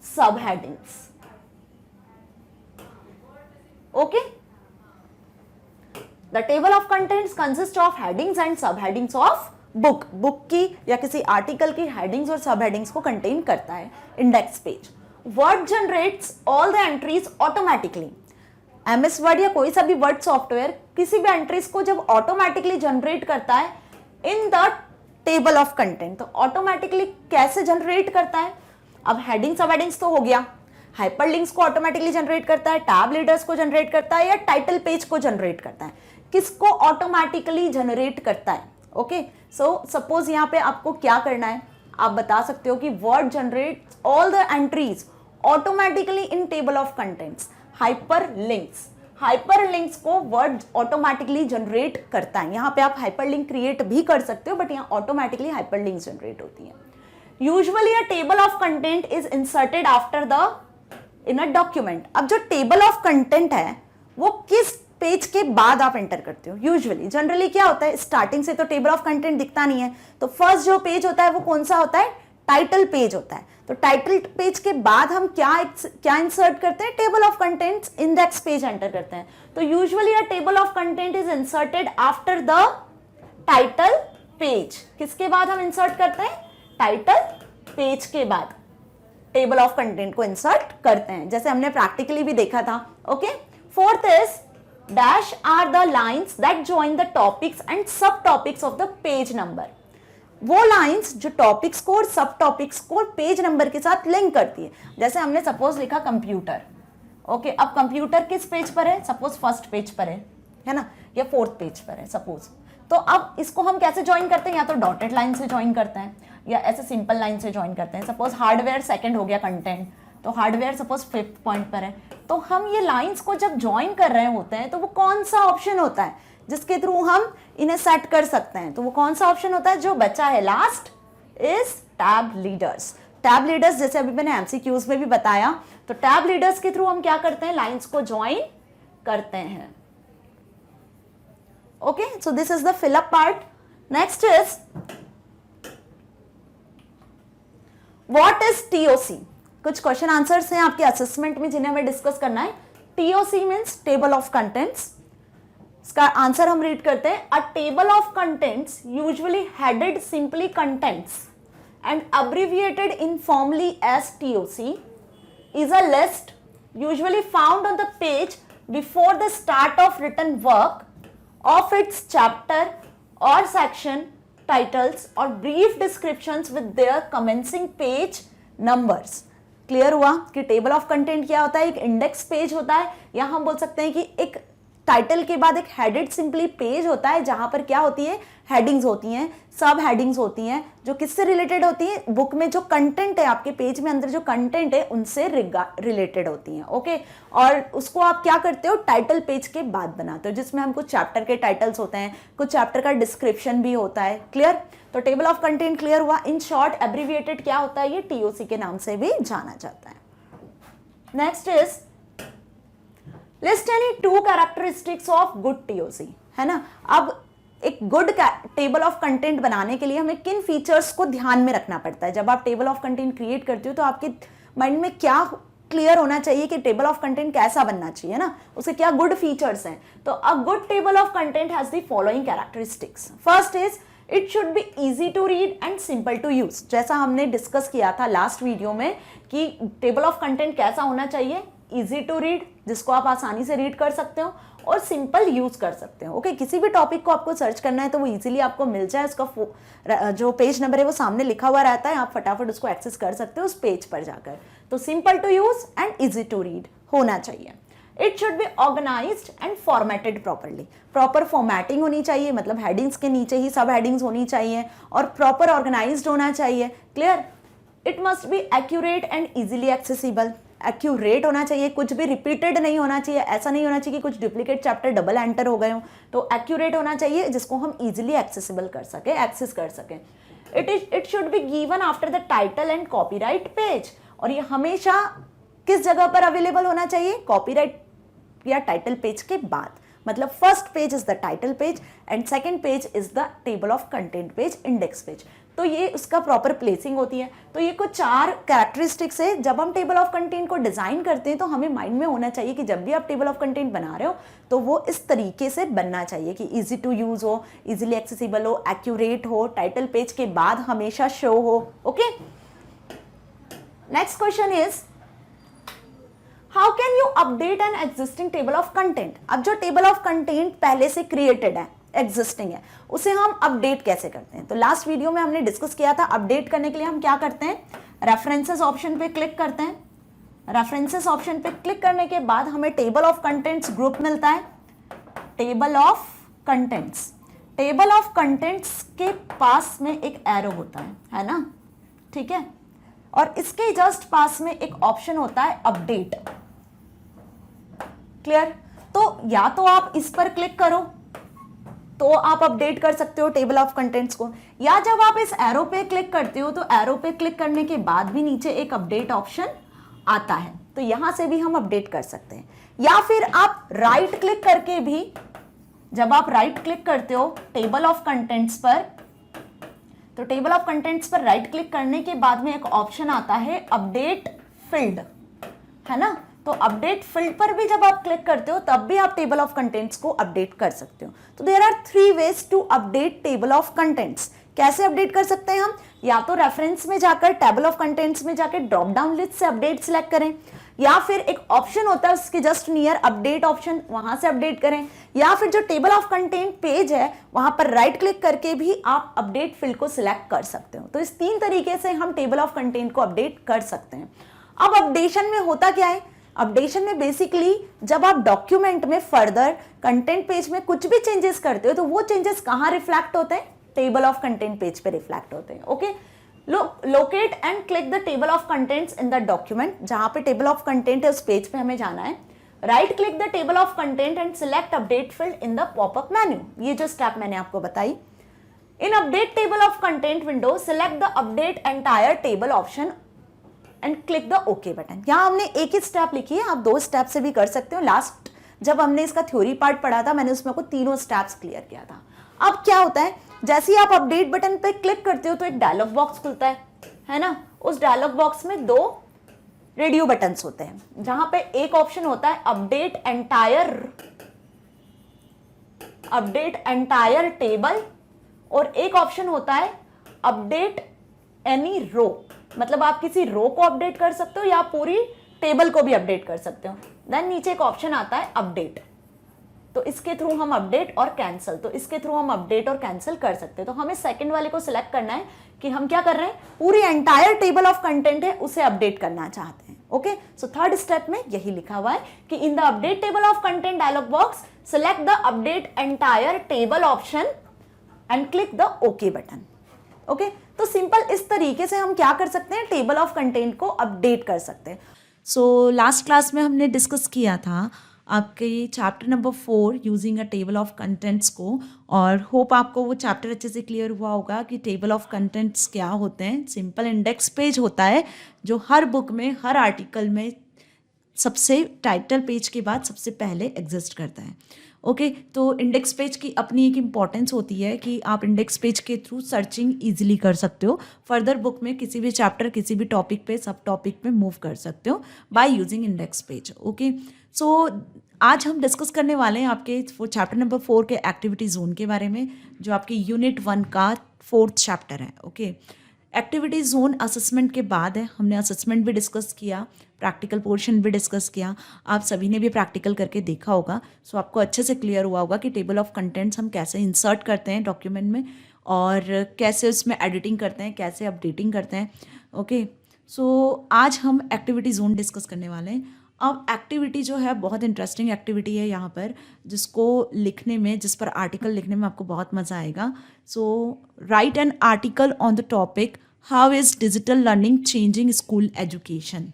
sub headings. Okay, The table of contents consists of headings and subheadings of book। Book की या किसी आर्टिकल की हेडिंग्स और सब हेडिंग्स को कंटेन करता है index page. Word generates all the entries automatically. MS word या कोई सा भी वर्ड सॉफ्टवेयर किसी भी एंट्रीज को जब ऑटोमेटिकली जनरेट करता है इन द टेबल ऑफ कंटेंट, तो ऑटोमेटिकली कैसे जनरेट करता है? अब हेडिंग सब हेडिंग्स तो हो गया, हाइपरलिंक्स को ऑटोमेटिकली जनरेट करता है, टैब लीडर्स को जनरेट करता है या टाइटल पेज को जनरेट करता है? किसको ऑटोमेटिकली जनरेट करता है? ओके, सो सपोज यहाँ पे आपको क्या करना है, आप बता सकते हो कि word generate all the entries automatically in table of contents. Hyperlinks, hyperlinks को वर्ड ऑटोमेटिकली जनरेट करता है। यहाँ पे आप हाइपरलिंक क्रिएट भी कर सकते हो, बट यहाँ ऑटोमेटिकली हाइपरलिंक्स जनरेट होती है। Usually a table of content is inserted after the in a document. अब जो टेबल ऑफ कंटेंट है वो किस पेज के बाद आप एंटर करते हो? यूजुअली जनरली क्या होता है, स्टार्टिंग से तो टेबल ऑफ कंटेंट दिखता नहीं है, तो फर्स्ट जो पेज होता है वो कौन सा होता है? टाइटल पेज होता है। तो टाइटल पेज के बाद हम क्या इंसर्ट करते हैं? Table of contents index page enter करते हैं। तो usually a table of content is inserted after the title page. किसके बाद हम इंसर्ट करते हैं? टाइटल पेज के बाद टेबल ऑफ कंटेंट को इंसर्ट करते हैं, जैसे हमने प्रैक्टिकली भी देखा था। Okay, fourth is dash are the lines that join the topics and sub topics of the page number. वो लाइन्स जो टॉपिक्स को और सब टॉपिक्स को पेज नंबर के साथ लिंक करती है। जैसे हमने सपोज लिखा कंप्यूटर। ओके, अब कंप्यूटर किस पेज पर है? सपोज फर्स्ट पेज पर है ना, या फोर्थ पेज पर है सपोज। तो अब इसको हम कैसे ज्वाइन करते हैं? या तो डॉटेड लाइन से ज्वाइन करते हैं या ऐसे सिंपल लाइन से ज्वाइन करते हैं। सपोज हार्डवेयर सेकंड हो गया कंटेंट, तो हार्डवेयर सपोज फिफ्थ पॉइंट पर है। तो हम ये लाइंस को जब ज्वाइन कर रहे होते हैं तो वो कौन सा ऑप्शन होता है? जिसके थ्रू हम इन्हें सेट कर सकते हैं। तो वो कौन सा ऑप्शन होता है जो बचा है last, is tab leaders. Tab leaders जैसे अभी मैंने एमसीक्यूज में भी बताया, तो टैब लीडर्स के थ्रू हम क्या करते हैं, लाइंस को ज्वाइन करते हैं। Okay, so this is the fill up part. Next is what is TOC. कुछ क्वेश्चन आंसर्स हैं आपके असेसमेंट में जिन्हें हमें डिस्कस करना है। TOC means table of contents. इसका आंसर हम रीड करते हैं, अ table of contents usually headed simply contents and abbreviated informally as TOC is a list usually found on the page before the start of written work of its chapter or section titles or brief descriptions with their commencing page numbers। Clear हुआ कि table of content क्या होता है, एक index page होता है, या हम बोल सकते हैं कि एक टाइटल के बाद एक हेडेड सिंपली पेज होता है जहां पर क्या होती है, हेडिंग्स होती हैं, सब हेडिंग्स होती हैं जो किससे रिलेटेड होती हैं, बुक में जो कंटेंट है, आपके पेज में अंदर जो कंटेंट है उनसे रिलेटेड होती हैं। ओके, और उसको आप क्या करते हो, टाइटल पेज के बाद बनाते हो, जिसमें हम कुछ चैप्टर के टाइटल्स होते हैं, कुछ चैप्टर का डिस्क्रिप्शन भी होता है। क्लियर, तो टेबल ऑफ कंटेंट क्लियर हुआ। इन शॉर्ट एब्रीविएटेड क्या होता है, ये टीओसी के नाम से भी जाना जाता है। Next is list any 2 characteristics of good TOC, है ना। अब एक गुड टेबल ऑफ कंटेंट बनाने के लिए हमें किन फीचर्स को ध्यान में रखना पड़ता है। जब आप टेबल ऑफ कंटेंट क्रिएट करते हो तो आपके माइंड में क्या क्लियर होना चाहिए कि टेबल ऑफ कंटेंट कैसा बनना चाहिए ना, उसे क्या गुड फीचर्स हैं। तो a good table of content has the following characteristics. First is it should be easy to read and simple to use. जैसा हमने डिस्कस किया था लास्ट वीडियो में कि टेबल ऑफ कंटेंट कैसा होना चाहिए, इजी टू रीड, जिसको आप आसानी से रीड कर सकते हो, और सिंपल यूज कर सकते हो। ओके, किसी भी टॉपिक को आपको सर्च करना है तो वो इजीली आपको मिल जाए, उसका जो पेज नंबर है वो सामने लिखा हुआ रहता है, आप फटाफट उसको एक्सेस कर सकते हो उस पेज पर जाकर। तो simple to use and easy to read होना चाहिए। It should be organised and formatted properly. Proper formatting होनी चाहिए, मतलब हेडिंग्स के नीचे ही सब हेडिंग्स होनी चाहिए, और प्रॉपर ऑर्गेनाइज्ड होना चाहिए। Clear, it must be accurate and easily accessible. Accurate होना चाहिए, कुछ भी रिपीटेड नहीं होना चाहिए, ऐसा नहीं होना चाहिए कि कुछ डुप्लीकेट चैप्टर डबल एंटर हो गए हो। तो एक्यूरेट होना चाहिए जिसको हम इजीली एक्सेसिबल कर सके, एक्सेस कर सकें। It should be given after the title and copyright page, और ये हमेशा किस जगह पर अवेलेबल होना चाहिए, कॉपीराइट या टाइटल पेज के बाद। मतलब first page is the title page and second page is the table of content page, index page. तो ये उसका प्रॉपर प्लेसिंग होती है। तो ये कुछ 4 कैरेक्टरिस्टिक्स है। जब हम टेबल ऑफ कंटेंट को डिजाइन करते हैं तो हमें माइंड में होना चाहिए कि जब भी आप टेबल ऑफ कंटेंट बना रहे हो तो वो इस तरीके से बनना चाहिए कि इजी टू यूज हो, इजीली एक्सेसिबल हो, एक्यूरेट हो, टाइटल पेज के बाद हमेशा शो हो। Okay, next question is how can you update an existing table of content. अब जो टेबल ऑफ कंटेंट पहले से क्रिएटेड है, एग्जिस्टिंग है, उसे हम अपडेट कैसे करते हैं। तो लास्ट वीडियो में हमने डिस्कस किया था, अपडेट करने के लिए हम क्या करते हैं, रेफरेंसेस ऑप्शन पे क्लिक करते हैं। रेफरेंसेस ऑप्शन पे क्लिक करने के बाद हमें टेबल ऑफ कंटेंट्स ग्रुप मिलता है। Table of contents, table of contents के पास में एक एरो होता है ना, ठीक है, और इसके जस्ट पास में एक ऑप्शन होता है अपडेट। क्लियर, तो या तो आप इस पर क्लिक करो तो आप अपडेट कर सकते हो टेबल ऑफ कंटेंट्स को, या जब आप इस एरो पे क्लिक करते हो तो एरो पे क्लिक करने के बाद भी नीचे एक अपडेट ऑप्शन आता है, तो यहां से भी हम अपडेट कर सकते हैं। या फिर आप राइट क्लिक करके भी, जब आप राइट क्लिक करते हो टेबल ऑफ कंटेंट्स पर, तो टेबल ऑफ कंटेंट्स पर राइट क्लिक करने के बाद में एक ऑप्शन आता है अपडेट फील्ड, है ना। तो अपडेट फील्ड पर भी जब आप क्लिक करते हो तब भी आप टेबल ऑफ कंटेंट्स को अपडेट कर सकते हो। तो there are 3 ways to update table of contents. कैसे अपडेट कर सकते हैं हम, या तो रेफरेंस में जाकर टेबल ऑफ कंटेंट्स में जाकर ड्रॉप डाउन लिस्ट से अपडेट सिलेक्ट करें, या फिर एक ऑप्शन होता है उसके जस्ट नियर अपडेट ऑप्शन, वहां से अपडेट करें, या फिर जो टेबल ऑफ कंटेंट पेज है वहां पर राइट क्लिक करके भी आप अपडेट फील्ड को सिलेक्ट कर सकते हो। तो इस 3 तरीके से हम टेबल ऑफ कंटेंट को अपडेट कर सकते हैं। अब अपडेशन में होता क्या है, अपडेशन में बेसिकली जब आप डॉक्यूमेंट में फर्दर कंटेंट पेज में कुछ भी चेंजेस करते हो तो वो चेंजेस कहां रिफ्लेक्ट होते हैं, टेबल ऑफ कंटेंट पेज पे रिफ्लेक्ट होते हैं। Okay, locate and click the table of contents in the document. जहां पे टेबल ऑफ कंटेंट है उस पेज पे हमें जाना है। Right click the table of content and select update field in the popup menu. ये जो स्टेप मैंने आपको बताई, in update table of content window select the update entire table option and click the okay button. यहाँ हमने एक ही step लिखी है, आप 2 स्टेप से भी कर सकते हो। लास्ट जब हमने इसका थ्योरी पार्ट पढ़ा था, मैंने उसमें को तीनों स्टेप्स क्लियर किया था। अब क्या होता है, जैसे ही आप अपडेट बटन पे क्लिक करते हो तो एक डायलॉग बॉक्स खुलता है ना। उस डायलॉग बॉक्स में 2 रेडियो बटन्स होते हैं, जहां पे एक ऑप्शन होता है अपडेट एंटायर टेबल और एक ऑप्शन होता है अपडेट एनी रो। मतलब आप किसी रो को अपडेट कर सकते हो या पूरी टेबल को भी अपडेट कर सकते हो। देन नीचे एक ऑप्शन आता है अपडेट, तो इसके थ्रू हम अपडेट और कैंसिल, तो इसके थ्रू हम अपडेट और कैंसिल कर सकते हैं। तो हमें सेकंड वाले को सिलेक्ट करना है कि हम क्या कर रहे हैं, पूरी एंटायर टेबल ऑफ कंटेंट है उसे अपडेट करना चाहते हैं। ओके, सो थर्ड स्टेप में यही लिखा हुआ है कि in the update table of content dialog box select the update entire table option and click the okay button. Okay, तो सिंपल इस तरीके से हम क्या कर सकते हैं, टेबल ऑफ कंटेंट को अपडेट कर सकते हैं। सो लास्ट क्लास में हमने डिस्कस किया था आपके chapter number 4 using a table of contents को, और होप आपको वो चैप्टर अच्छे से क्लियर हुआ होगा कि टेबल ऑफ कंटेंट्स क्या होते हैं। सिंपल इंडेक्स पेज होता है जो हर बुक में, हर आर्टिकल में सबसे टाइटल पेज के बाद सबसे पहले एग्जिस्ट करता है। ओके, तो इंडेक्स पेज की अपनी एक इम्पॉर्टेंस होती है कि आप इंडेक्स पेज के थ्रू सर्चिंग इजीली कर सकते हो। फर्दर बुक में किसी भी चैप्टर, किसी भी टॉपिक पे, सब टॉपिक पे मूव कर सकते हो by using index page. Okay, so आज हम डिस्कस करने वाले हैं आपके चैप्टर नंबर 4 के एक्टिविटी जोन के बारे में, जो आपकी यूनिट 1 का 4th चैप्टर है। ओके, एक्टिविटी जोन असेसमेंट के बाद है। हमने असेसमेंट भी डिस्कस किया, प्रैक्टिकल पोर्शन भी डिस्कस किया, आप सभी ने भी प्रैक्टिकल करके देखा होगा। सो आपको अच्छे से क्लियर हुआ होगा कि टेबल ऑफ कंटेंट्स हम कैसे इंसर्ट करते हैं डॉक्यूमेंट में और कैसे उसमें एडिटिंग करते हैं, कैसे अपडेटिंग करते हैं। ओके, सो आज हम एक्टिविटी जोन डिस्कस करने वाले हैं। अब एक्टिविटी जो है बहुत इंटरेस्टिंग एक्टिविटी है यहाँ पर, जिसको लिखने में, जिस पर आर्टिकल लिखने में आपको बहुत मज़ा आएगा। So write an article on the topic how is digital learning changing school education.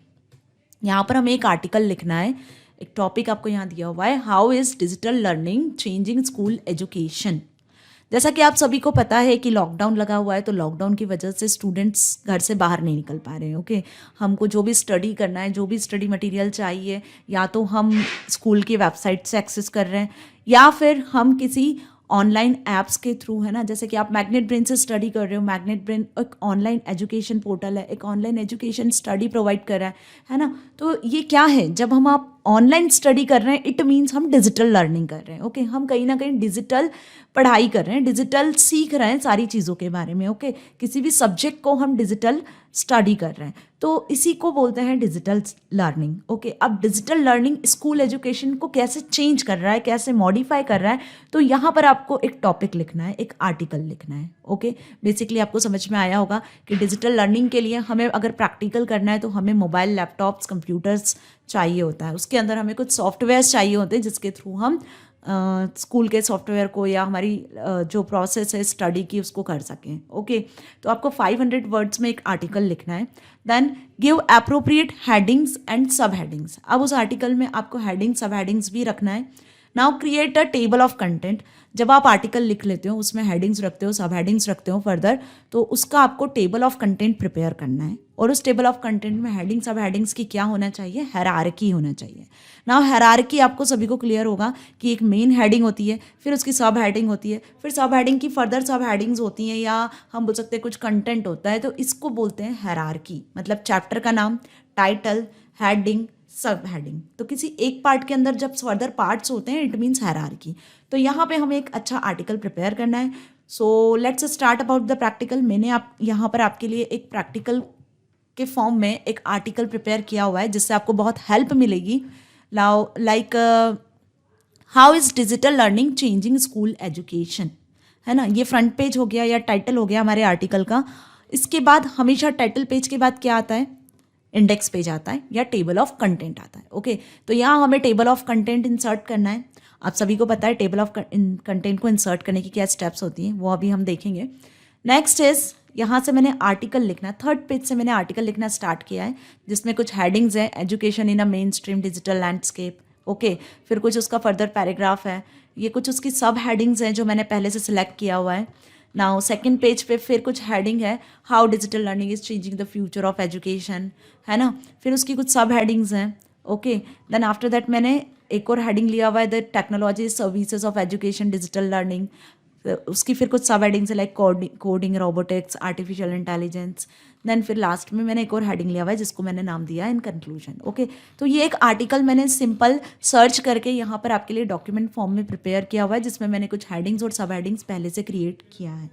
यहाँ पर हमें एक आर्टिकल लिखना है, एक टॉपिक आपको यहाँ दिया हुआ है, how is digital learning changing school education. जैसा कि आप सभी को पता है कि लॉकडाउन लगा हुआ है, तो लॉकडाउन की वजह से स्टूडेंट्स घर से बाहर नहीं निकल पा रहे हैं। ओके, हमको जो भी स्टडी करना है, जो भी स्टडी मटेरियल चाहिए, या तो हम स्कूल की वेबसाइट से एक्सेस कर रहे हैं या फिर हम किसी ऑनलाइन ऐप्स के थ्रू, है ना। जैसे कि आप मैग्नेट ब्रेन से स्टडी कर रहे हो, मैग्नेट ब्रेन एक ऑनलाइन एजुकेशन पोर्टल है, एक ऑनलाइन एजुकेशन स्टडी प्रोवाइड कर रहा है ना। तो ये क्या है, जब हम आप ऑनलाइन स्टडी कर रहे हैं, इट मीन्स हम डिजिटल लर्निंग कर रहे हैं। ओके, हम कहीं ना कहीं डिजिटल पढ़ाई कर रहे हैं, डिजिटल सीख रहे हैं सारी चीज़ों के बारे में। ओके, किसी भी सब्जेक्ट को हम डिजिटल स्टडी कर रहे हैं, तो इसी को बोलते हैं डिजिटल लर्निंग। ओके, अब डिजिटल लर्निंग स्कूल एजुकेशन को कैसे चेंज कर रहा है, कैसे मॉडिफाई कर रहा है, तो यहाँ पर आपको एक टॉपिक लिखना है, एक आर्टिकल लिखना है। ओके, बेसिकली आपको समझ में आया होगा कि डिजिटल लर्निंग के लिए हमें अगर प्रैक्टिकल करना है तो हमें मोबाइल, लैपटॉप्स, कंप्यूटर्स चाहिए होता है। उसके अंदर हमें कुछ सॉफ्टवेयर्स चाहिए होते हैं जिसके थ्रू हम स्कूल के सॉफ्टवेयर को या हमारी जो प्रोसेस है स्टडी की उसको कर सकें। ओके, तो आपको 500 वर्ड्स में एक आर्टिकल लिखना है। Then give appropriate headings and sub headings. अब उस आर्टिकल में आपको हेडिंग, सब हेडिंग्स भी रखना है। Now create a table of content. जब आप आर्टिकल लिख लेते हो, उसमें हेडिंग्स रखते हो, सब हेडिंग्स रखते हो फर्दर, तो उसका आपको टेबल ऑफ कंटेंट प्रिपेयर करना है। और उस टेबल ऑफ कंटेंट में हेडिंग, सब हेडिंग्स की क्या होना चाहिए, हायरार्की होना चाहिए। नाउ हायरार्की आपको सभी को क्लियर होगा कि एक मेन हेडिंग होती है, फिर उसकी सब हेडिंग होती है, फिर सब हेडिंग की फर्दर सब हेडिंग्स होती हैं, या हम बोल सकते हैं कुछ कंटेंट होता है। तो इसको बोलते हैं हायरार्की। मतलब चैप्टर का नाम, टाइटल, हेडिंग, सब हेडिंग। तो किसी एक पार्ट के अंदर जब फर्दर पार्ट्स होते हैं, इट मीन्स हायरार्की। तो यहाँ पे हमें एक अच्छा आर्टिकल प्रिपेयर करना है। So let's start about the practical. मैंने यहाँ पर आपके लिए एक प्रैक्टिकल के फॉर्म में एक आर्टिकल प्रिपेयर किया हुआ है जिससे आपको बहुत हेल्प मिलेगी। Like how is digital learning changing school education, है ना। ये फ्रंट पेज हो गया या टाइटल हो गया हमारे आर्टिकल का। इसके बाद हमेशा टाइटल पेज के बाद क्या आता है, इंडेक्स पेज आता है या टेबल ऑफ कंटेंट आता है। ओके, तो यहाँ हमें टेबल ऑफ कंटेंट इंसर्ट करना है। आप सभी को पता है टेबल ऑफ कंटेंट को इंसर्ट करने की क्या स्टेप्स होती हैं, वो अभी हम देखेंगे। नेक्स्ट इज, यहाँ से मैंने आर्टिकल लिखना, 3rd पेज से मैंने आर्टिकल लिखना स्टार्ट किया है, जिसमें कुछ हेडिंग्स हैं, education in a main stream digital landscape. Okay, फिर कुछ उसका फर्दर पैराग्राफ है, ये कुछ उसकी सब हेडिंग्स हैं जो मैंने पहले से सिलेक्ट किया हुआ है. नाउ सेकंड पेज पे फिर कुछ हेडिंग है, how digital learning is changing the future of education, है ना. फिर उसकी कुछ सब हेडिंग्स हैं. ओके, देन आफ्टर दैट मैंने एक और हेडिंग लिया हुआ है, the technology services of education digital learning. उसकी फिर कुछ सब हेडिंग्स है like coding, robotics, artificial intelligence. Then फिर लास्ट में मैंने एक और हेडिंग लिया हुआ है जिसको मैंने नाम दिया इन कंक्लूजन. ओके, तो ये एक आर्टिकल मैंने सिंपल सर्च करके यहाँ पर आपके लिए डॉक्यूमेंट फॉर्म में प्रिपेयर किया हुआ है, जिसमें मैंने कुछ हेडिंग्स और सब हेडिंग्स पहले से क्रिएट किया है.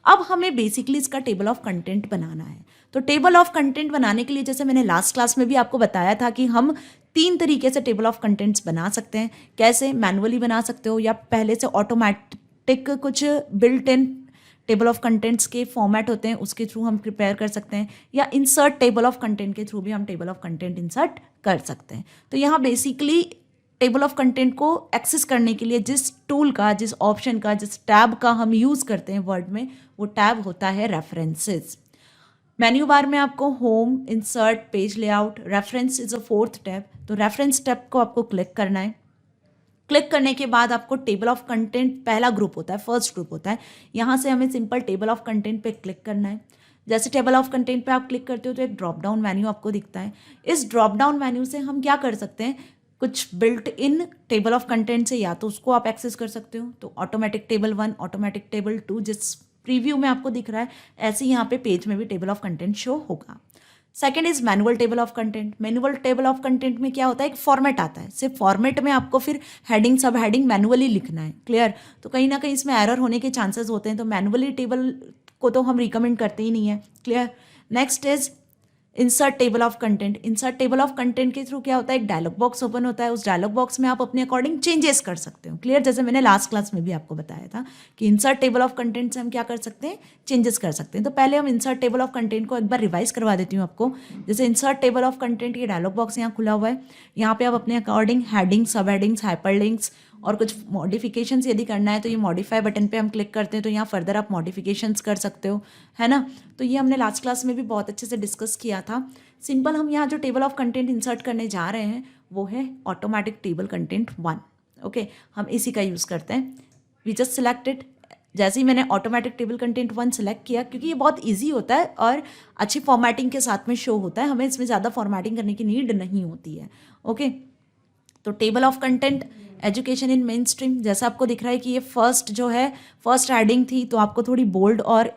अब हमें बेसिकली इसका टेबल ऑफ कंटेंट बनाना है. तो टेबल ऑफ कंटेंट बनाने के लिए जैसे मैंने लास्ट क्लास में भी आपको बताया था कि हम 3 तरीके से टेबल ऑफ कंटेंट्स बना सकते हैं. कैसे? मैनुअली बना सकते हो, या पहले से ऑटोमेटिक कुछ built in table of contents के फॉर्मेट होते हैं उसके थ्रू हम प्रिपेयर कर सकते हैं, या इंसर्ट टेबल ऑफ कंटेंट के थ्रू भी हम टेबल ऑफ कंटेंट इंसर्ट कर सकते हैं. तो यहाँ बेसिकली टेबल ऑफ कंटेंट को एक्सेस करने के लिए जिस टूल का, जिस ऑप्शन का, जिस टैब का हम यूज़ करते हैं वर्ड में, वो टैब होता है रेफरेंसेस. मेन्यू बार में आपको home, insert, page layout, reference is a 4th tab. तो रेफरेंस टैब को आपको क्लिक करना है. क्लिक करने के बाद आपको टेबल ऑफ कंटेंट पहला ग्रुप होता है, फर्स्ट ग्रुप होता है, यहाँ से हमें सिंपल टेबल ऑफ कंटेंट पे क्लिक करना है. जैसे टेबल ऑफ कंटेंट पे आप क्लिक करते हो तो एक ड्रॉप डाउन मेन्यू आपको दिखता है. इस ड्रॉप डाउन मेन्यू से हम क्या कर सकते हैं, कुछ built in table of content से या तो उसको आप एक्सेस कर सकते हो, तो ऑटोमेटिक टेबल 1, ऑटोमेटिक टेबल 2 जिस प्रीव्यू में आपको दिख रहा है, ऐसे यहाँ पे पेज में भी टेबल ऑफ कंटेंट शो होगा. Second is manual table of content. Manual table of content में क्या होता है, एक फॉर्मेट आता है, सिर्फ फॉर्मेट में आपको फिर हेडिंग सब हेडिंग मैनुअली लिखना है. क्लियर? तो कहीं ना कहीं इसमें एरर होने के चांसेस होते हैं, तो मैनुअली टेबल को तो हम रिकमेंड करते ही नहीं है. Clear? Next is insert table of content. Insert table of content के थ्रू क्या होता है, एक डायलॉग बॉक्स ओपन होता है, उस डायलॉग बॉक्स में आप अपने अकॉर्डिंग चेंजेस कर सकते हो. क्लियर? जैसे मैंने लास्ट क्लास में भी आपको बताया था कि इंसर्ट टेबल ऑफ कंटेंट से हम क्या कर सकते हैं, चेंजेस कर सकते हैं. तो पहले हम इंसर्ट टेबल ऑफ कंटेंट को एक बार रिवाइज करवा देती हूँ आपको. जैसे इंसर्ट टेबल ऑफ कंटेंट, ये डायलॉग बॉक्स यहाँ खुला हुआ है. यहाँ पे आप अपने अकॉर्डिंग हेडिंग्स, सब हेडिंग्स, हाइपरलिंक्स और कुछ मॉडिफिकेशंस यदि करना है तो ये मॉडिफाई बटन पे हम क्लिक करते हैं तो यहाँ फर्दर आप मॉडिफिकेशंस कर सकते हो, है ना. तो ये हमने लास्ट क्लास में भी बहुत अच्छे से डिस्कस किया था. सिंपल हम यहाँ जो टेबल ऑफ कंटेंट इंसर्ट करने जा रहे हैं वो है ऑटोमेटिक टेबल कंटेंट 1. ओके, हम इसी का यूज़ करते हैं. We just selected. जैसे ही मैंने ऑटोमेटिक टेबल कंटेंट 1 सेलेक्ट किया, क्योंकि ये बहुत ईजी होता है और अच्छी फॉर्मेटिंग के साथ में शो होता है, हमें इसमें ज़्यादा फॉर्मेटिंग करने की नीड नहीं होती है. ओके, तो table of content education in main stream, जैसा आपको दिख रहा है कि ये फर्स्ट जो है, फर्स्ट हेडिंग थी तो आपको थोड़ी बोल्ड और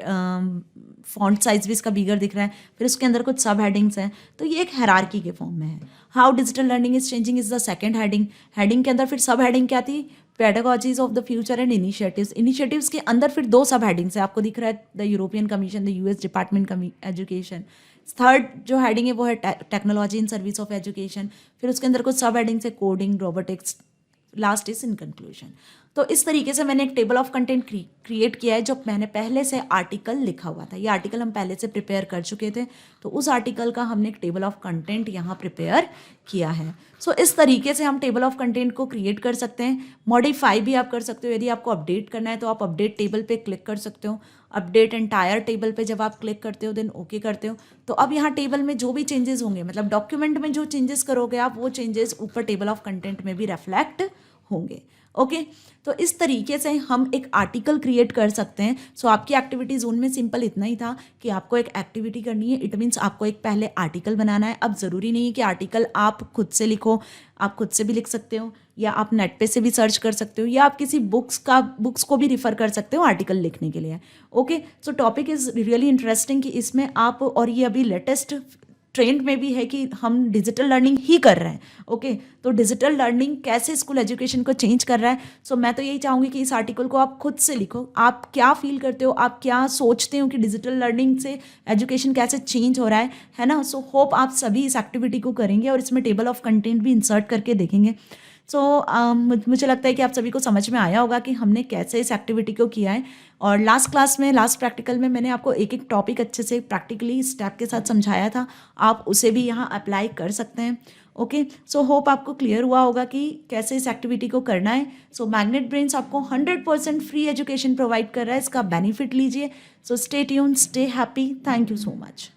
फॉन्ट साइज भी इसका बिगर दिख रहा है. फिर उसके अंदर कुछ सब हेडिंग्स हैं, तो ये एक हायरार्की के फॉर्म में है. How digital learning is changing is the second heading. Heading के अंदर फिर सब हेडिंग क्या थी, pedagogies of the future and initiatives. Initiatives के अंदर फिर 2 सब हेडिंग्स है, आपको दिख रहा है the European commission, the US department education. Third जो हेडिंग है वो है technology in service of education. फिर उसके अंदर कुछ सब हेडिंग्स है, coding, robotics. Last is in conclusion. तो इस तरीके से मैंने एक टेबल ऑफ कंटेंट क्रिएट किया है, जो मैंने पहले से आर्टिकल लिखा हुआ था. ये आर्टिकल हम पहले से प्रिपेयर कर चुके थे, तो उस आर्टिकल का हमने एक टेबल ऑफ कंटेंट यहाँ प्रिपेयर किया है. सो इस तरीके से हम टेबल ऑफ कंटेंट को क्रिएट कर सकते हैं. मॉडिफाई भी आप कर सकते हो, यदि आपको अपडेट करना है तो आप अपडेट टेबल पे क्लिक कर सकते हो. अपडेट एंटायर टेबल पे जब आप क्लिक करते हो देन ओके करते हो, तो अब यहाँ टेबल में जो भी चेंजेस होंगे, मतलब डॉक्यूमेंट में जो चेंजेस करोगे आप, वो चेंजेस ऊपर टेबल ऑफ कंटेंट में भी रिफ्लेक्ट होंगे. ओके, तो इस तरीके से हम एक आर्टिकल क्रिएट कर सकते हैं. सो आपकी एक्टिविटी जोन में सिंपल इतना ही था कि आपको एक एक्टिविटी करनी है. इट मीन्स आपको एक पहले आर्टिकल बनाना है. अब ज़रूरी नहीं है कि आर्टिकल आप खुद से लिखो, आप खुद से भी लिख सकते हो, या आप नेट पे से भी सर्च कर सकते हो, या आप किसी बुक्स को भी रिफ़र कर सकते हो आर्टिकल लिखने के लिए. Okay, so topic is really interesting कि इसमें आप, और ये अभी लेटेस्ट ट्रेंड में भी है कि हम डिजिटल लर्निंग ही कर रहे हैं. ओके, तो डिजिटल लर्निंग कैसे स्कूल एजुकेशन को चेंज कर रहा है. सो मैं तो यही चाहूँगी कि इस आर्टिकल को आप खुद से लिखो. आप क्या फील करते हो, आप क्या सोचते हो कि डिजिटल लर्निंग से एजुकेशन कैसे चेंज हो रहा है ना. सो होप आप सभी इस एक्टिविटी को करेंगे और इसमें टेबल ऑफ कंटेंट भी इंसर्ट करके देखेंगे. सो मुझे लगता है कि आप सभी को समझ में आया होगा कि हमने कैसे इस एक्टिविटी को किया है. और लास्ट क्लास में, लास्ट प्रैक्टिकल में मैंने आपको एक एक टॉपिक अच्छे से प्रैक्टिकली स्टेप के साथ समझाया था. आप उसे भी यहाँ अप्लाई कर सकते हैं. ओके, सो होप आपको क्लियर हुआ होगा कि कैसे इस एक्टिविटी को करना है. सो मैग्नेट ब्रेन्स आपको 100% फ्री एजुकेशन प्रोवाइड कर रहा है. इसका बेनिफिट लीजिए. So stay tuned, stay happy. Thank you so much.